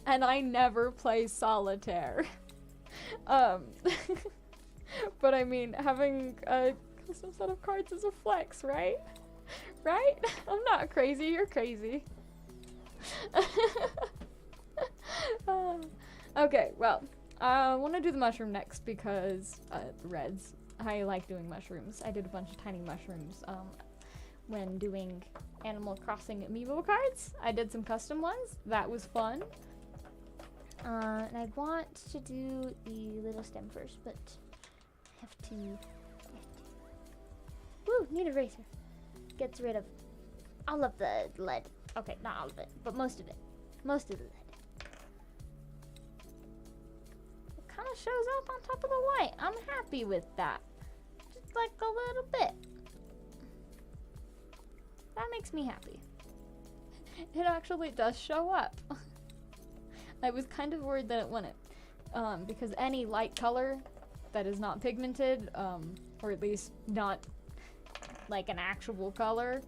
B: And I never play Solitaire. But I mean, having a custom set of cards is a flex, right? Right? I'm not crazy, you're crazy. Okay, well, I want to do the mushroom next because reds. I like doing mushrooms. I did a bunch of tiny mushrooms when doing Animal Crossing amiibo cards. I did some custom ones. That was fun. And I want to do the little stem first, but I have to. Woo, need a eraser. Gets rid of all of the lead. Okay, not all of it, but most of it. Most of the lead. It kind of shows up on top of the white. I'm happy with that. Just like a little bit. That makes me happy. It actually does show up. I was kind of worried that it wouldn't, because any light color that is not pigmented, or at least not like an actual color,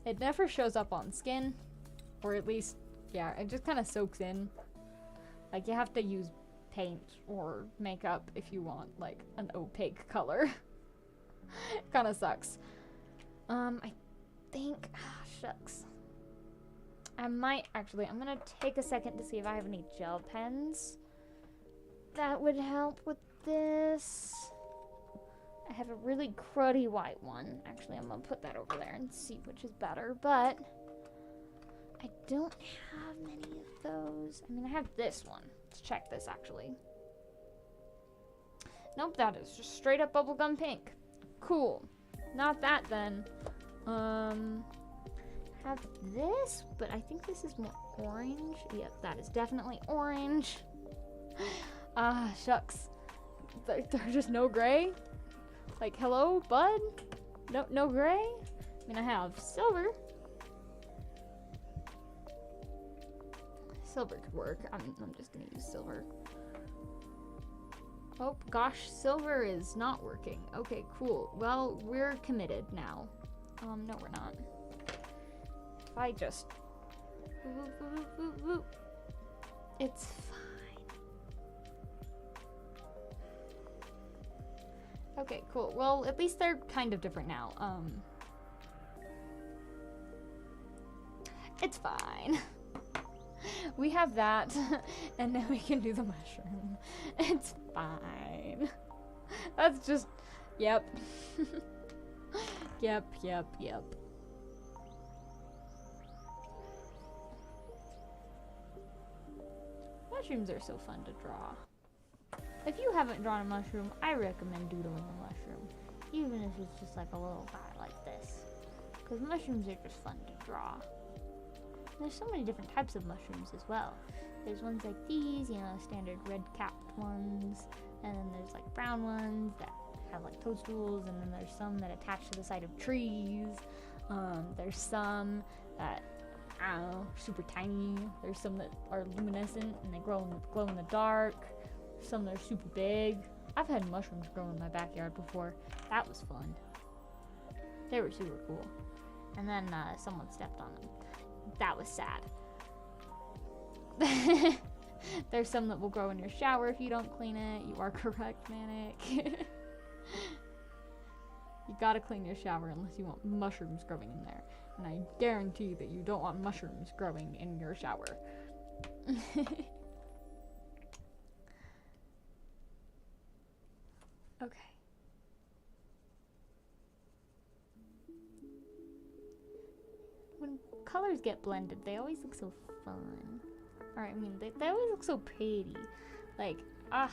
B: it never shows up on skin, or at least, yeah, it just kind of soaks in. Like, you have to use paint or makeup if you want like an opaque color. Kind of sucks. I think, shucks. I'm gonna take a second to see if I have any gel pens that would help with this. I have a really cruddy white one. Actually, I'm gonna put that over there and see which is better, but I don't have many of those. I mean, I have this one. Let's check this, actually. Nope, that is just straight up bubblegum pink. Cool. Not that, then. Have this, but I think this is more orange. Yep, that is definitely orange. Ah, shucks. There's just no gray? Like, hello, bud? No gray? I mean, I have silver. Silver could work. I'm just gonna use silver. Oh, gosh, silver is not working. Okay, cool. Well, we're committed now. No, we're not. If I just... It's fine. Okay, cool. Well, at least they're kind of different now. It's fine. We have that, and then we can do the mushroom. It's fine. That's just... Yep. Yep. Mushrooms are so fun to draw. If you haven't drawn a mushroom, I recommend doodling a mushroom. Even if it's just like a little guy like this. Because mushrooms are just fun to draw. There's so many different types of mushrooms as well. There's ones like these, you know, standard red-capped ones. And then there's like brown ones that have like toadstools. And then there's some that attach to the side of trees. There's some that, I don't know, super tiny. There's some that are luminescent and they glow in the dark. Some that are super big. I've had mushrooms grow in my backyard before. That was fun. They were super cool. And then someone stepped on them. That was sad. There's some that will grow in your shower if you don't clean it. You are correct, Manic. You gotta clean your shower unless you want mushrooms growing in there. And I guarantee that you don't want mushrooms growing in your shower. Okay. When colors get blended, they always look so fun. Or, I mean, they always look so pretty. Like, it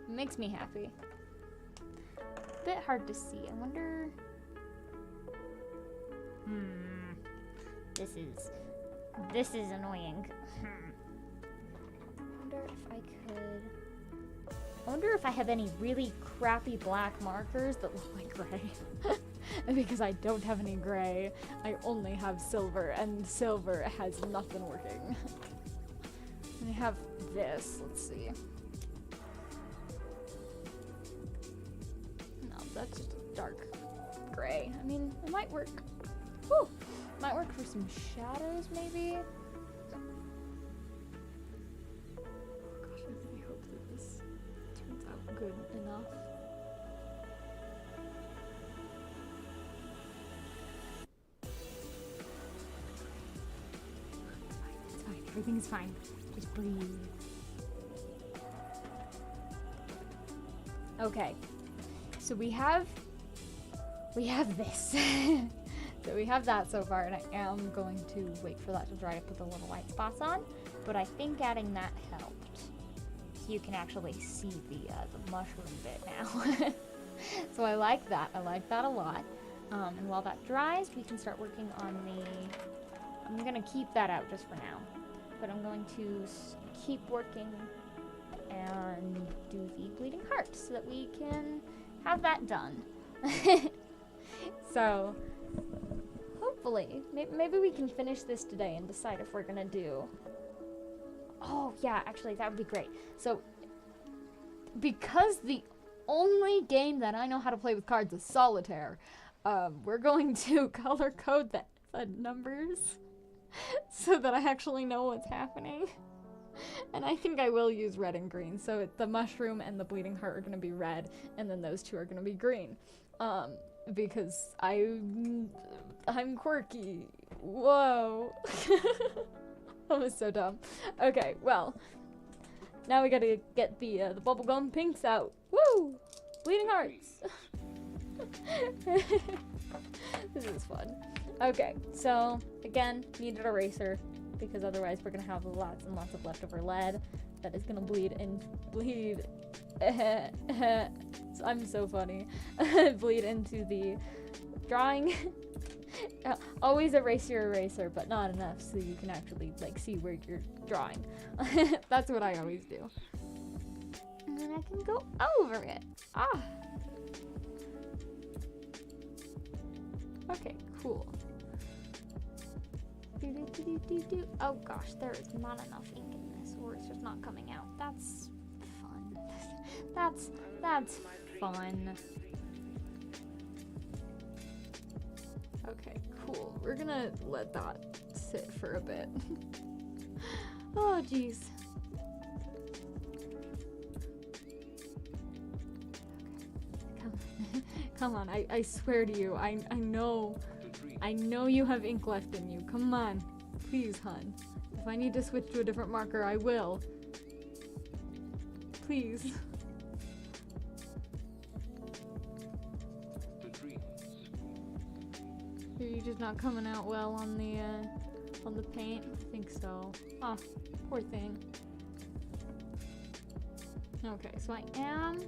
B: makes me happy. A bit hard to see. I wonder... This is annoying. I wonder if I have any really crappy black markers that look like gray. Because I don't have any gray. I only have silver, and silver has nothing working. I have this. Let's see. No, that's just a dark gray. I mean, it might work. Whew! Might work for some shadows, maybe? Gosh, I really hope that this turns out good enough. It's fine. Everything is fine. Just breathe. Okay. So we have this. So we have that so far, and I am going to wait for that to dry to put the little white spots on, but I think adding that helped. So you can actually see the mushroom bit now. So I like that. I like that a lot. And while that dries, we can start working on I'm going to keep that out just for now, but I'm going to keep working and do the bleeding heart so that we can have that done. So...
A: hopefully. Maybe we can finish this today and decide if we're gonna do... Oh, yeah, actually, that would be great. So, because the only game that I know how to play with cards is Solitaire, we're going to color code the numbers so that I actually know what's happening. And I think I will use red and green. So the mushroom and the bleeding heart are going to be red, and then those two are going to be green. Because I'm quirky. Whoa. That was so dumb. Okay, well, now we gotta get the bubblegum pinks out. Woo! Bleeding hearts. This is fun. Okay, so again, needed eraser because otherwise we're gonna have lots and lots of leftover lead that is gonna bleed. I'm so funny. Bleed into the drawing. Always erase your eraser, but not enough so you can actually like see where you're drawing. That's what I always do. And then I can go over it. Ah. Okay, cool. Oh gosh, there is not enough ink in this, or it's just not coming out. That's fun. That's fun. Okay, cool. We're gonna let that sit for a bit. Oh, jeez. Come on, I swear to you, I know you have ink left in you. Come on. Please, hun. If I need to switch to a different marker, I will. Please. Are you just not coming out well on the paint? I think so. Oh, poor thing. Okay, so I am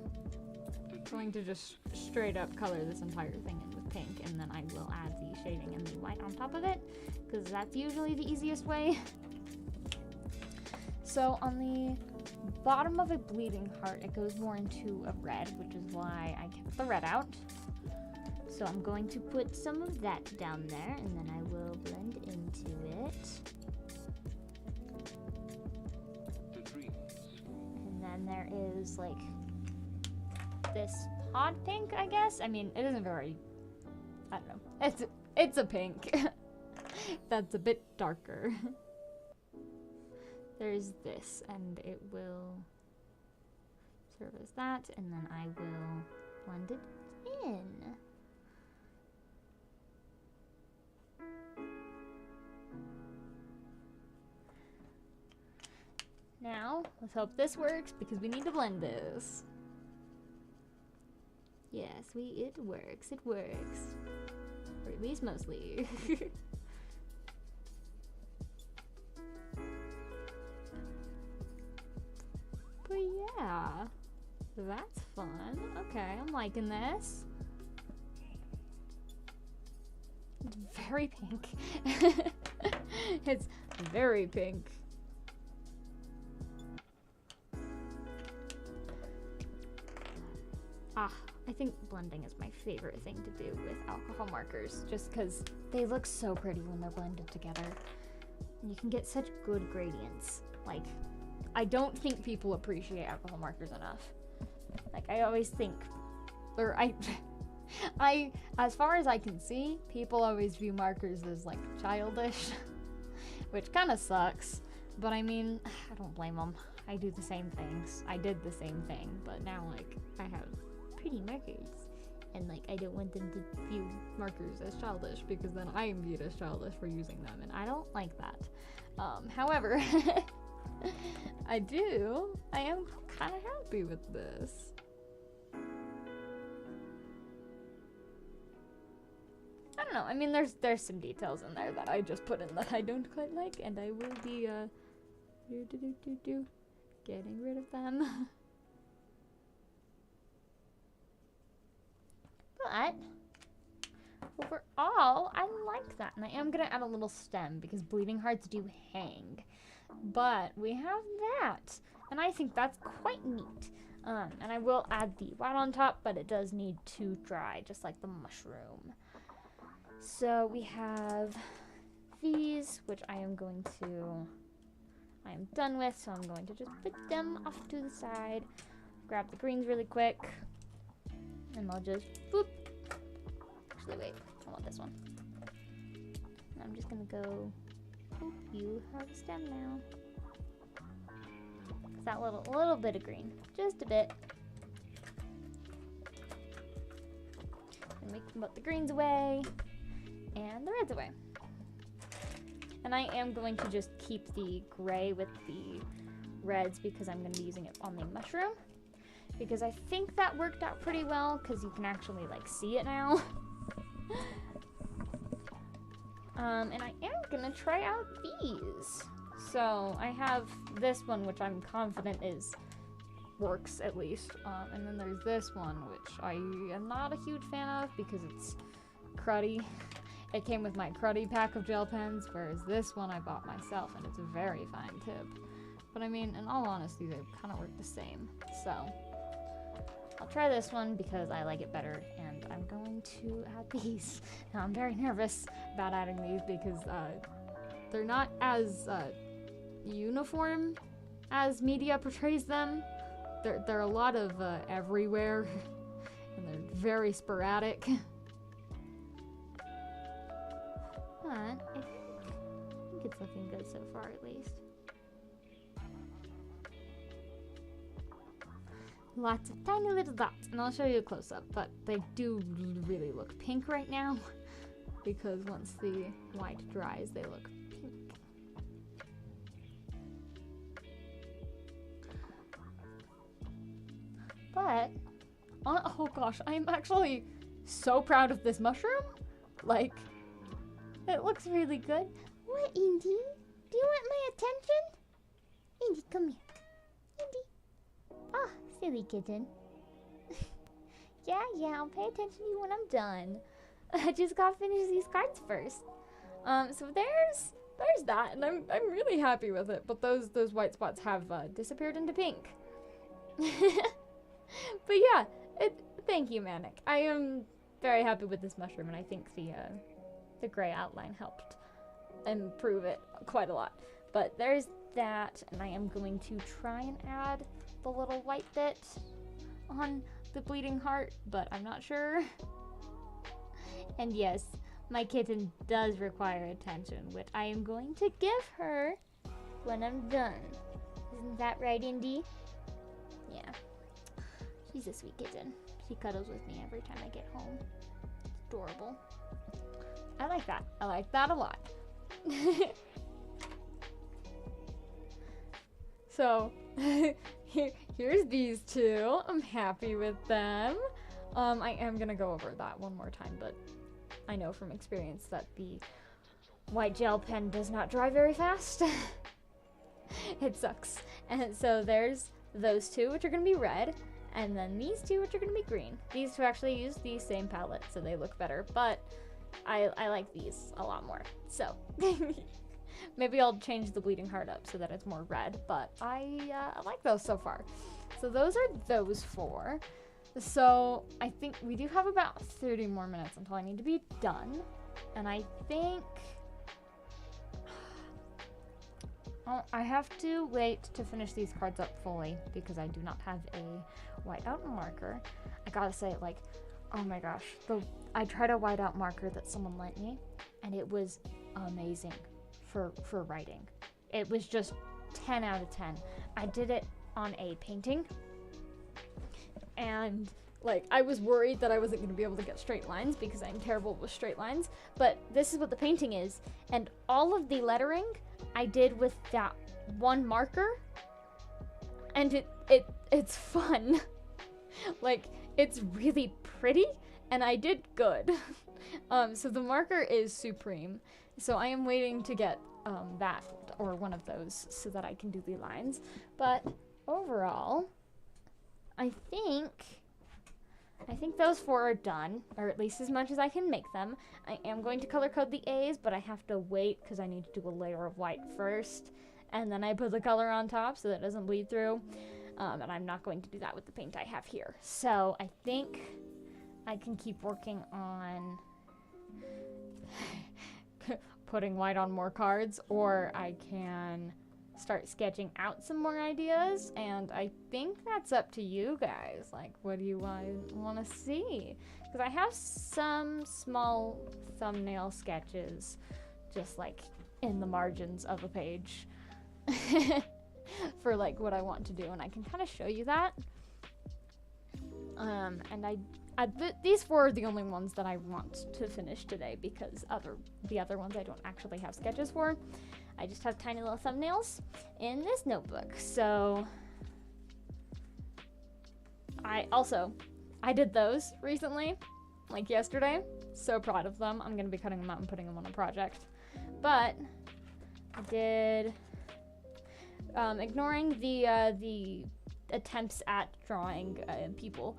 A: going to just straight up color this entire thing in with pink, and then I will add the shading and the white on top of it, because that's usually the easiest way. So on the bottom of a bleeding heart, it goes more into a red, which is why I kept the red out. So I'm going to put some of that down there, and then I will blend into it. And then there is like this hot pink, I guess. I mean, it isn't very, I don't know. It's a pink. That's a bit darker. There's this, and it will serve as that, and then I will blend it in. Now, let's hope this works, because we need to blend this. Yes, it works, or at least mostly. But yeah, that's fun. Okay, I'm liking this. It's very pink. It's very pink. I think blending is my favorite thing to do with alcohol markers, just because they look so pretty when they're blended together. And you can get such good gradients. Like, I don't think people appreciate alcohol markers enough. Like, I always think, or I, as far as I can see, people always view markers as, like, childish, which kind of sucks. But I mean, I don't blame them. I do the same things. I did the same thing, but now, like, I have pretty markers, and like I don't want them to view markers as childish, because then I am viewed as childish for using them, and I don't like that. However, I am kind of happy with this. I don't know, I mean there's some details in there that I just put in that I don't quite like, and I will be getting rid of them. But overall, I like that, and I am gonna add a little stem because bleeding hearts do hang. But we have that, and I think that's quite neat. And I will add the white on top, but it does need to dry, just like the mushroom.
B: So we have these, which I am done with, so I'm going to just put them off to the side. Grab the greens really quick. And I'll just boop. Actually, wait, I want this one. I'm just gonna go, oh, you have a stem now. It's that little bit of green, just a bit. And we can put the greens away and the reds away. And I am going to just keep the gray with the reds because I'm gonna be using it on the mushroom. Because I think that worked out pretty well because you can actually like see it now. And I am gonna try out these. So I have this one, which I'm confident works at least. And then there's this one, which I am not a huge fan of because it's cruddy. It came with my cruddy pack of gel pens, whereas this one I bought myself, and it's a very fine tip. But I mean, in all honesty, they kind of work the same. So I'll try this one because I like it better, and I'm going to add these. Now, I'm very nervous about adding these because they're not as uniform as media portrays them. They're a lot of everywhere, and they're very sporadic. But I think it's looking good so far, at least. Lots of tiny little dots, and I'll show you a close-up, but they do really look pink right now because once the white dries, they look pink. But, oh gosh, I'm actually so proud of this mushroom. Like, it looks really good. What, Indy? Do you want my attention? Indy, come here. Indy. Ah, silly kitten. Yeah, I'll pay attention to you when I'm done. I just gotta finish these cards first. So there's that, and I'm really happy with it. But those white spots have disappeared into pink. But yeah, thank you, Manic. I am very happy with this mushroom, and I think the gray outline helped improve it quite a lot. But there's that, and I am going to try and add the little white bit on the bleeding heart, but I'm not sure. And yes, my kitten does require attention, which I am going to give her when I'm done. Isn't that right, Indy? Yeah. She's a sweet kitten. She cuddles with me every time I get home. It's adorable. I like that. I like that a lot. So, here's these two. I'm happy with them. I am gonna go over that one more time, but I know from experience that the white gel pen does not dry very fast. It sucks. And so there's those two, which are gonna be red, and then these two, which are gonna be green. These two actually use the same palette, so they look better, but I like these a lot more. So maybe I'll change the bleeding heart up so that it's more red, but I like those so far. So those are those four. So I think we do have about 30 more minutes until I need to be done. And I think I have to wait to finish these cards up fully because I do not have a whiteout marker. I gotta say, like, oh my gosh, I tried a whiteout marker that someone lent me, and it was amazing for writing. It was just 10 out of 10. I did it on a painting, and like I was worried that I wasn't going to be able to get straight lines because I'm terrible with straight lines, but this is what the painting is, and all of the lettering I did with that one marker, and it's fun. Like, it's really pretty, and I did good. So the marker is supreme. So I am waiting to get that or one of those so that I can do the lines. But overall, I think those four are done, or at least as much as I can make them. I am going to color code the A's, but I have to wait because I need to do a layer of white first, and then I put the color on top so that it doesn't bleed through. And I'm not going to do that with the paint I have here. So I think I can keep working on putting white on more cards, or I can start sketching out some more ideas, and I think that's up to you guys. Like, what do you want to see? Because I have some small thumbnail sketches just like in the margins of a page for like what I want to do, and I can kind of show you that. And these 4 are the only ones that I want to finish today, because the other ones I don't actually have sketches for. I just have tiny little thumbnails in this notebook. So I did those recently, like yesterday. So proud of them. I'm gonna be cutting them out and putting them on a project. But I did, ignoring the attempts at drawing people,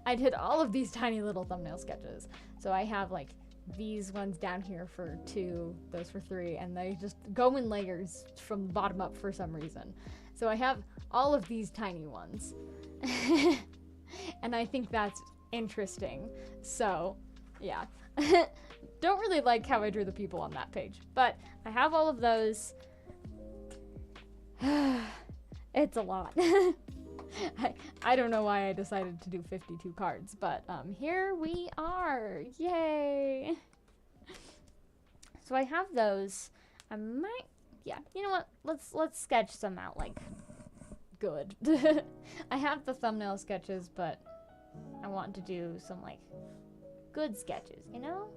B: I did all of these tiny little thumbnail sketches. So I have like these ones down here for 2, those for 3, and they just go in layers from the bottom up for some reason. So I have all of these tiny ones. And I think that's interesting. So, yeah. Don't really like how I drew the people on that page, but I have all of those. It's a lot. I don't know why I decided to do 52 cards, but here we are. Yay! So I have those. I might, yeah, you know what? Let's sketch some out, like, good. I have the thumbnail sketches, but I want to do some, like, good sketches, you know?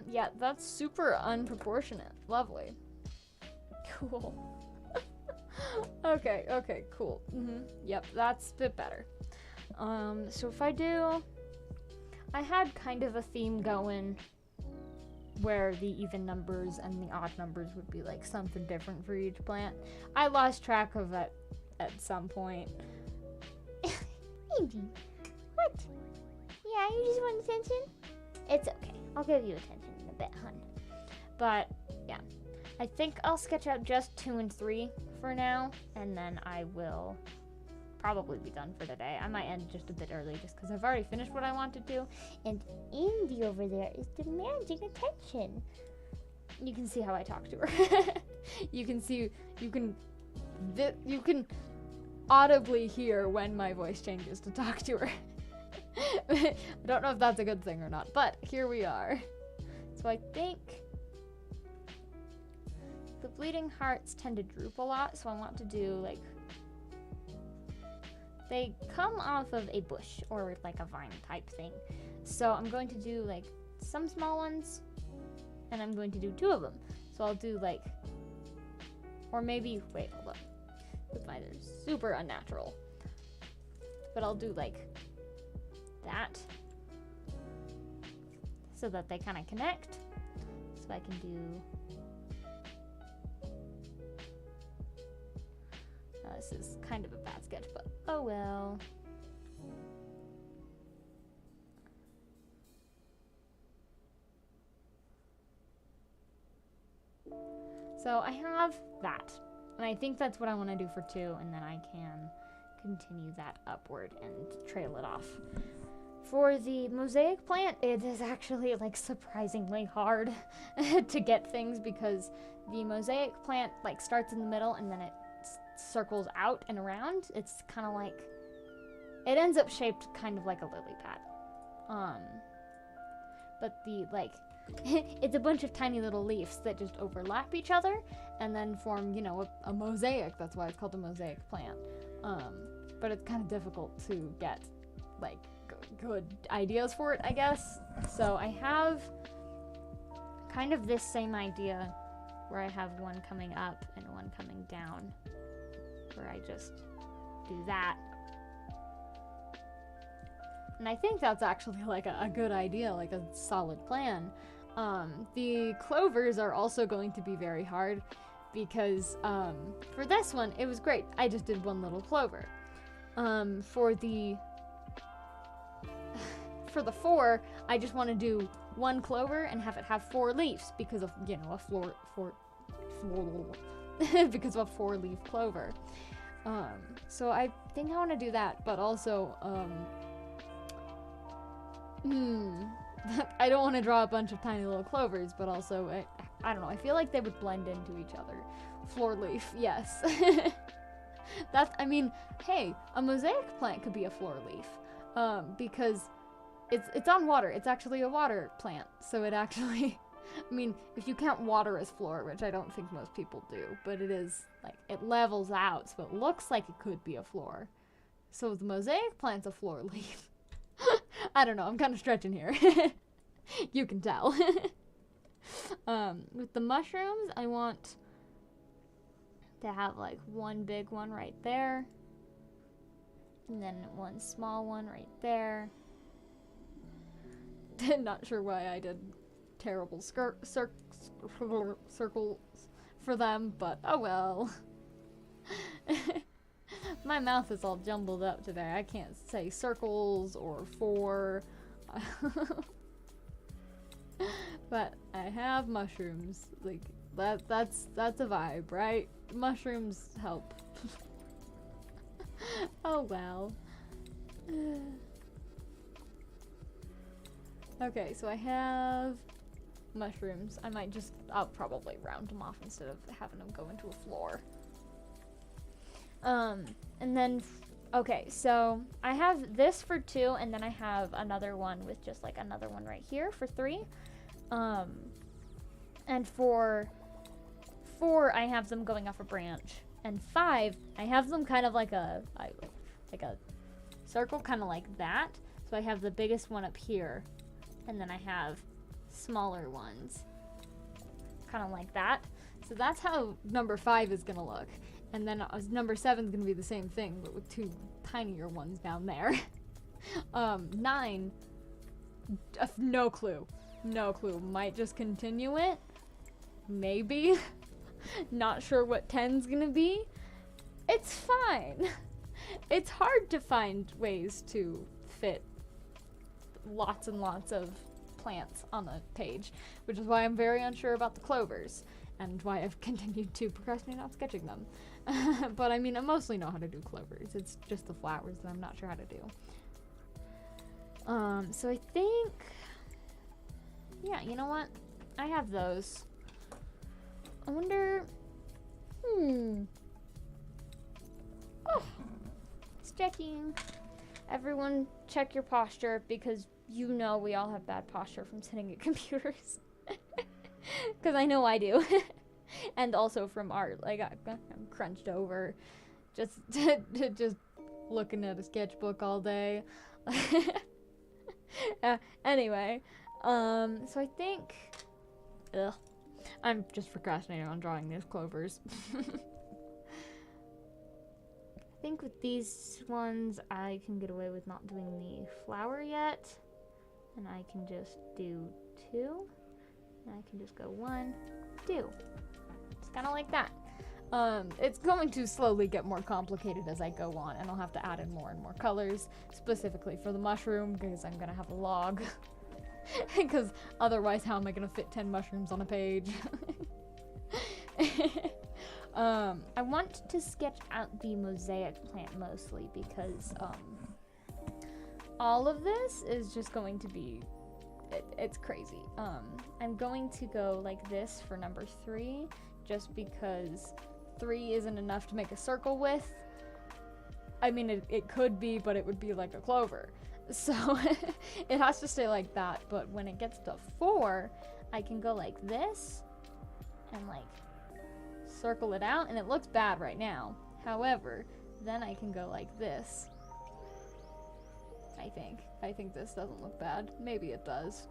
B: Yeah, that's super unproportionate. Lovely. Cool. Okay, cool. Yep, that's a bit better. So if I had kind of a theme going where the even numbers and the odd numbers would be like something different for each plant. I lost track of it at some point.
A: Angie, what? Yeah, you just want attention? It's okay. I'll give you attention in a bit, hun.
B: But, yeah. I think I'll sketch out just 2 and 3 for now, and then I will probably be done for today. I might end just a bit early just because I've already finished what I want to do.
A: And Indy over there is demanding attention.
B: You can see how I talk to her. You can audibly hear when my voice changes to talk to her. I don't know if that's a good thing or not, but here we are. So I think the bleeding hearts tend to droop a lot, so I want to do like, they come off of a bush or like a vine type thing. So I'm going to do like some small ones, and I'm going to do 2 of them. So I'll do like, or maybe, wait, hold up. Mine are super unnatural. But I'll do like that, so that they kind of connect. So I can do, this is kind of a bad sketch, but oh well. So I have that, and I think that's what I want to do for 2, and then I can continue that upward and trail it off. For the Mosaic Plant, it is actually like surprisingly hard to get things, because the Mosaic Plant like starts in the middle and then it circles out and around. It's kind of like, it ends up shaped kind of like a lily pad. But the like, it's a bunch of tiny little leaves that just overlap each other and then form, you know, a mosaic. That's why it's called a mosaic plant. But it's kind of difficult to get like good ideas for it, I guess. So I have kind of this same idea where I have one coming up and one coming down, where I just do that. And I think that's actually like a good idea, like a solid plan. The clovers are also going to be very hard because for this one, it was great. I just did 1 little clover. For the 4, I just want to do 1 clover and have it have 4 leaves because of, you know, because of a 4-leaf clover. So I think I want to do that, but also I don't want to draw a bunch of tiny little clovers, but also, I don't know, I feel like they would blend into each other. Floor leaf, yes. I mean, hey, a mosaic plant could be a floor leaf, because it's on water. It's actually a water plant, so it actually, I mean, if you count water as floor, which I don't think most people do, but it is, like, it levels out, so it looks like it could be a floor. So the mosaic plant's a floor leaf. I don't know, I'm kind of stretching here. You can tell. With the mushrooms, I want to have like one big one right there, and then one small one right there. Not sure why I did terrible circles for them, but oh well. My mouth is all jumbled up today. I can't say circles or four. But I have mushrooms. Like that's a vibe, right? Mushrooms help. Oh well. Okay, so I have mushrooms. I'll probably round them off instead of having them go into a floor. And then, okay, so I have this for 2, and then I have another one with just like another one right here for 3. And for 4, I have them going off a branch, and 5, I have them kind of like a circle, kind of like that. So I have the biggest one up here, and then I have smaller ones, kind of like that. So that's how number 5 is gonna look. And then number 7 is going to be the same thing, but with 2 tinier ones down there. 9, no clue. No clue. Might just continue it. Maybe. Not sure what 10's going to be. It's fine. It's hard to find ways to fit lots and lots of plants on a page, which is why I'm very unsure about the clovers, and why I've continued to procrastinate on sketching them. But I mean, I mostly know how to do clovers. It's just the flowers that I'm not sure how to do. So I think, yeah, you know what? I have those. I wonder, Oh, stretching. Everyone check your posture, because you know we all have bad posture from sitting at computers. Because I know I do. And also from art, like I'm crunched over, just looking at a sketchbook all day. Anyway, so I think, I'm just procrastinating on drawing these clovers. I think with these ones, I can get away with not doing the flower yet, and I can just do 2, and I can just go 1, 2. Kind of like that. It's going to slowly get more complicated as I go on, and I'll have to add in more and more colors, specifically for the mushroom, because I'm gonna have a log. Because otherwise, how am I gonna fit 10 mushrooms on a page? I want to sketch out the mosaic plant mostly, because all of this is just going to be, it's crazy. I'm going to go like this for number 3, just because 3 isn't enough to make a circle with. I mean, it could be, but it would be like a clover. So it has to stay like that. But when it gets to 4, I can go like this and like circle it out, and it looks bad right now. However, then I can go like this. I think this doesn't look bad. Maybe it does.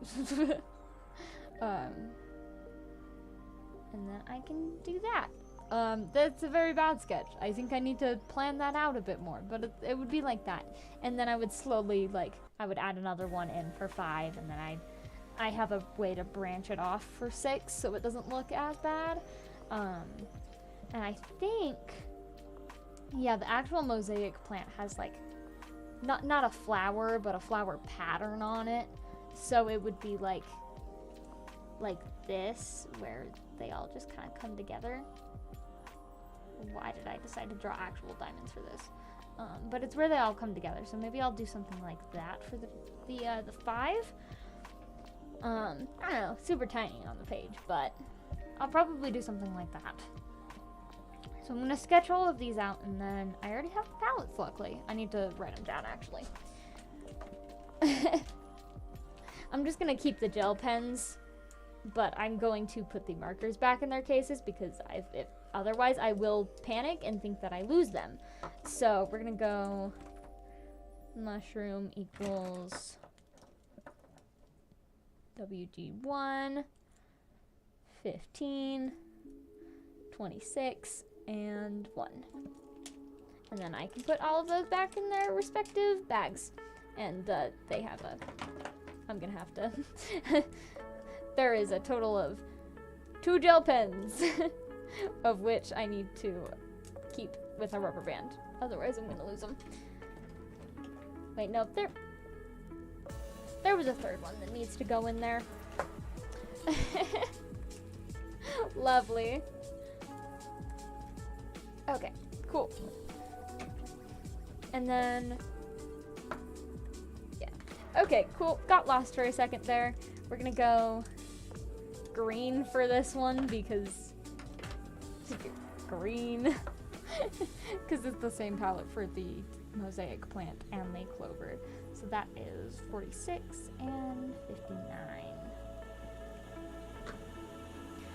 B: And then I can do that. That's a very bad sketch. I think I need to plan that out a bit more, but it would be like that. And then I would slowly, like, I would add another one in for 5, and then I have a way to branch it off for 6, so it doesn't look as bad. And I think, yeah, the actual mosaic plant has like, not a flower, but a flower pattern on it. So it would be like this, where they all just kind of come together. Why did I decide to draw actual diamonds for this? but it's where they all come together. So maybe I'll do something like that for the 5. I don't know, super tiny on the page, but I'll probably do something like that. So I'm gonna sketch all of these out, and then I already have the palettes, luckily. I need to write them down, actually. I'm just gonna keep the gel pens, but I'm going to put the markers back in their cases because otherwise I will panic and think that I lose them. So we're gonna go mushroom equals WG1, 15, 26, and 1. And then I can put all of those back in their respective bags. And they have I'm gonna have to, there is a total of 2 gel pens, of which I need to keep with a rubber band. Otherwise I'm gonna lose them. Wait, no, there was a 3rd one that needs to go in there. Lovely. Okay, cool. And then, yeah. Okay, cool. Got lost for a second there. We're gonna go green for this one because green. Because it's the same palette for the Mosaic Plant and the Clover. So that is 46 and 59.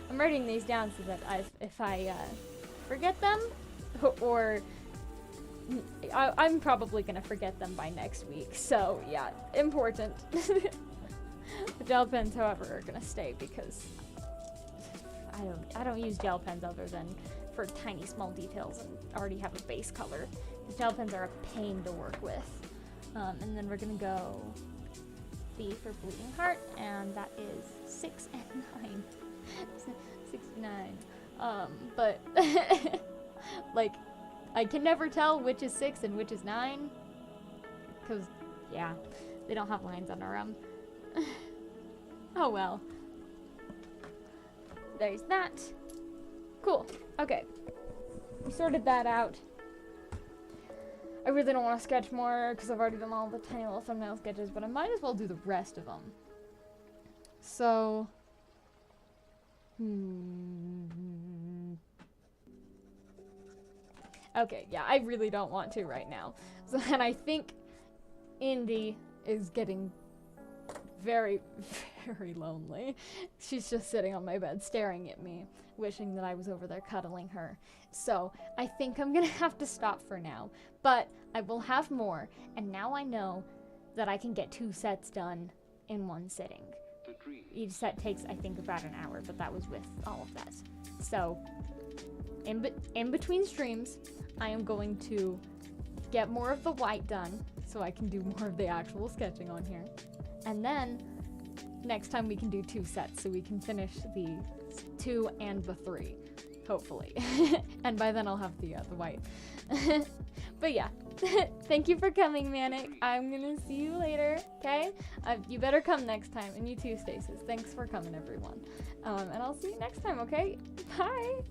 B: I'm writing these down so that if I forget them, or I'm probably gonna forget them by next week. So yeah, important. The gel pens, however, are gonna stay because I don't use gel pens other than for tiny small details and already have a base color. The gel pens are a pain to work with. And then we're gonna go B for Bleeding Heart, and that is 6 and 9. 69. But like, I can never tell which is 6 and which is 9, because yeah, they don't have lines under them. Oh well. There's that. Cool. Okay. We sorted that out. I really don't want to sketch more because I've already done all the tiny little thumbnail sketches, but I might as well do the rest of them. So, okay, yeah, I really don't want to right now. So, and I think Indy is getting very, very lonely. She's just sitting on my bed staring at me, wishing that I was over there cuddling her. So I think I'm gonna have to stop for now, but I will have more, and now I know that I can get 2 sets done in one sitting. Each set takes, I think, about an hour, but that was with all of that. So in between streams, I am going to get more of the white done so I can do more of the actual sketching on here. And then next time we can do 2 sets so we can finish the 2 and the 3, hopefully. And by then I'll have the white. But yeah, thank you for coming, Manic. I'm gonna see you later, okay? You better come next time, and you too, Stasis. Thanks for coming, everyone. And I'll see you next time, okay? Bye!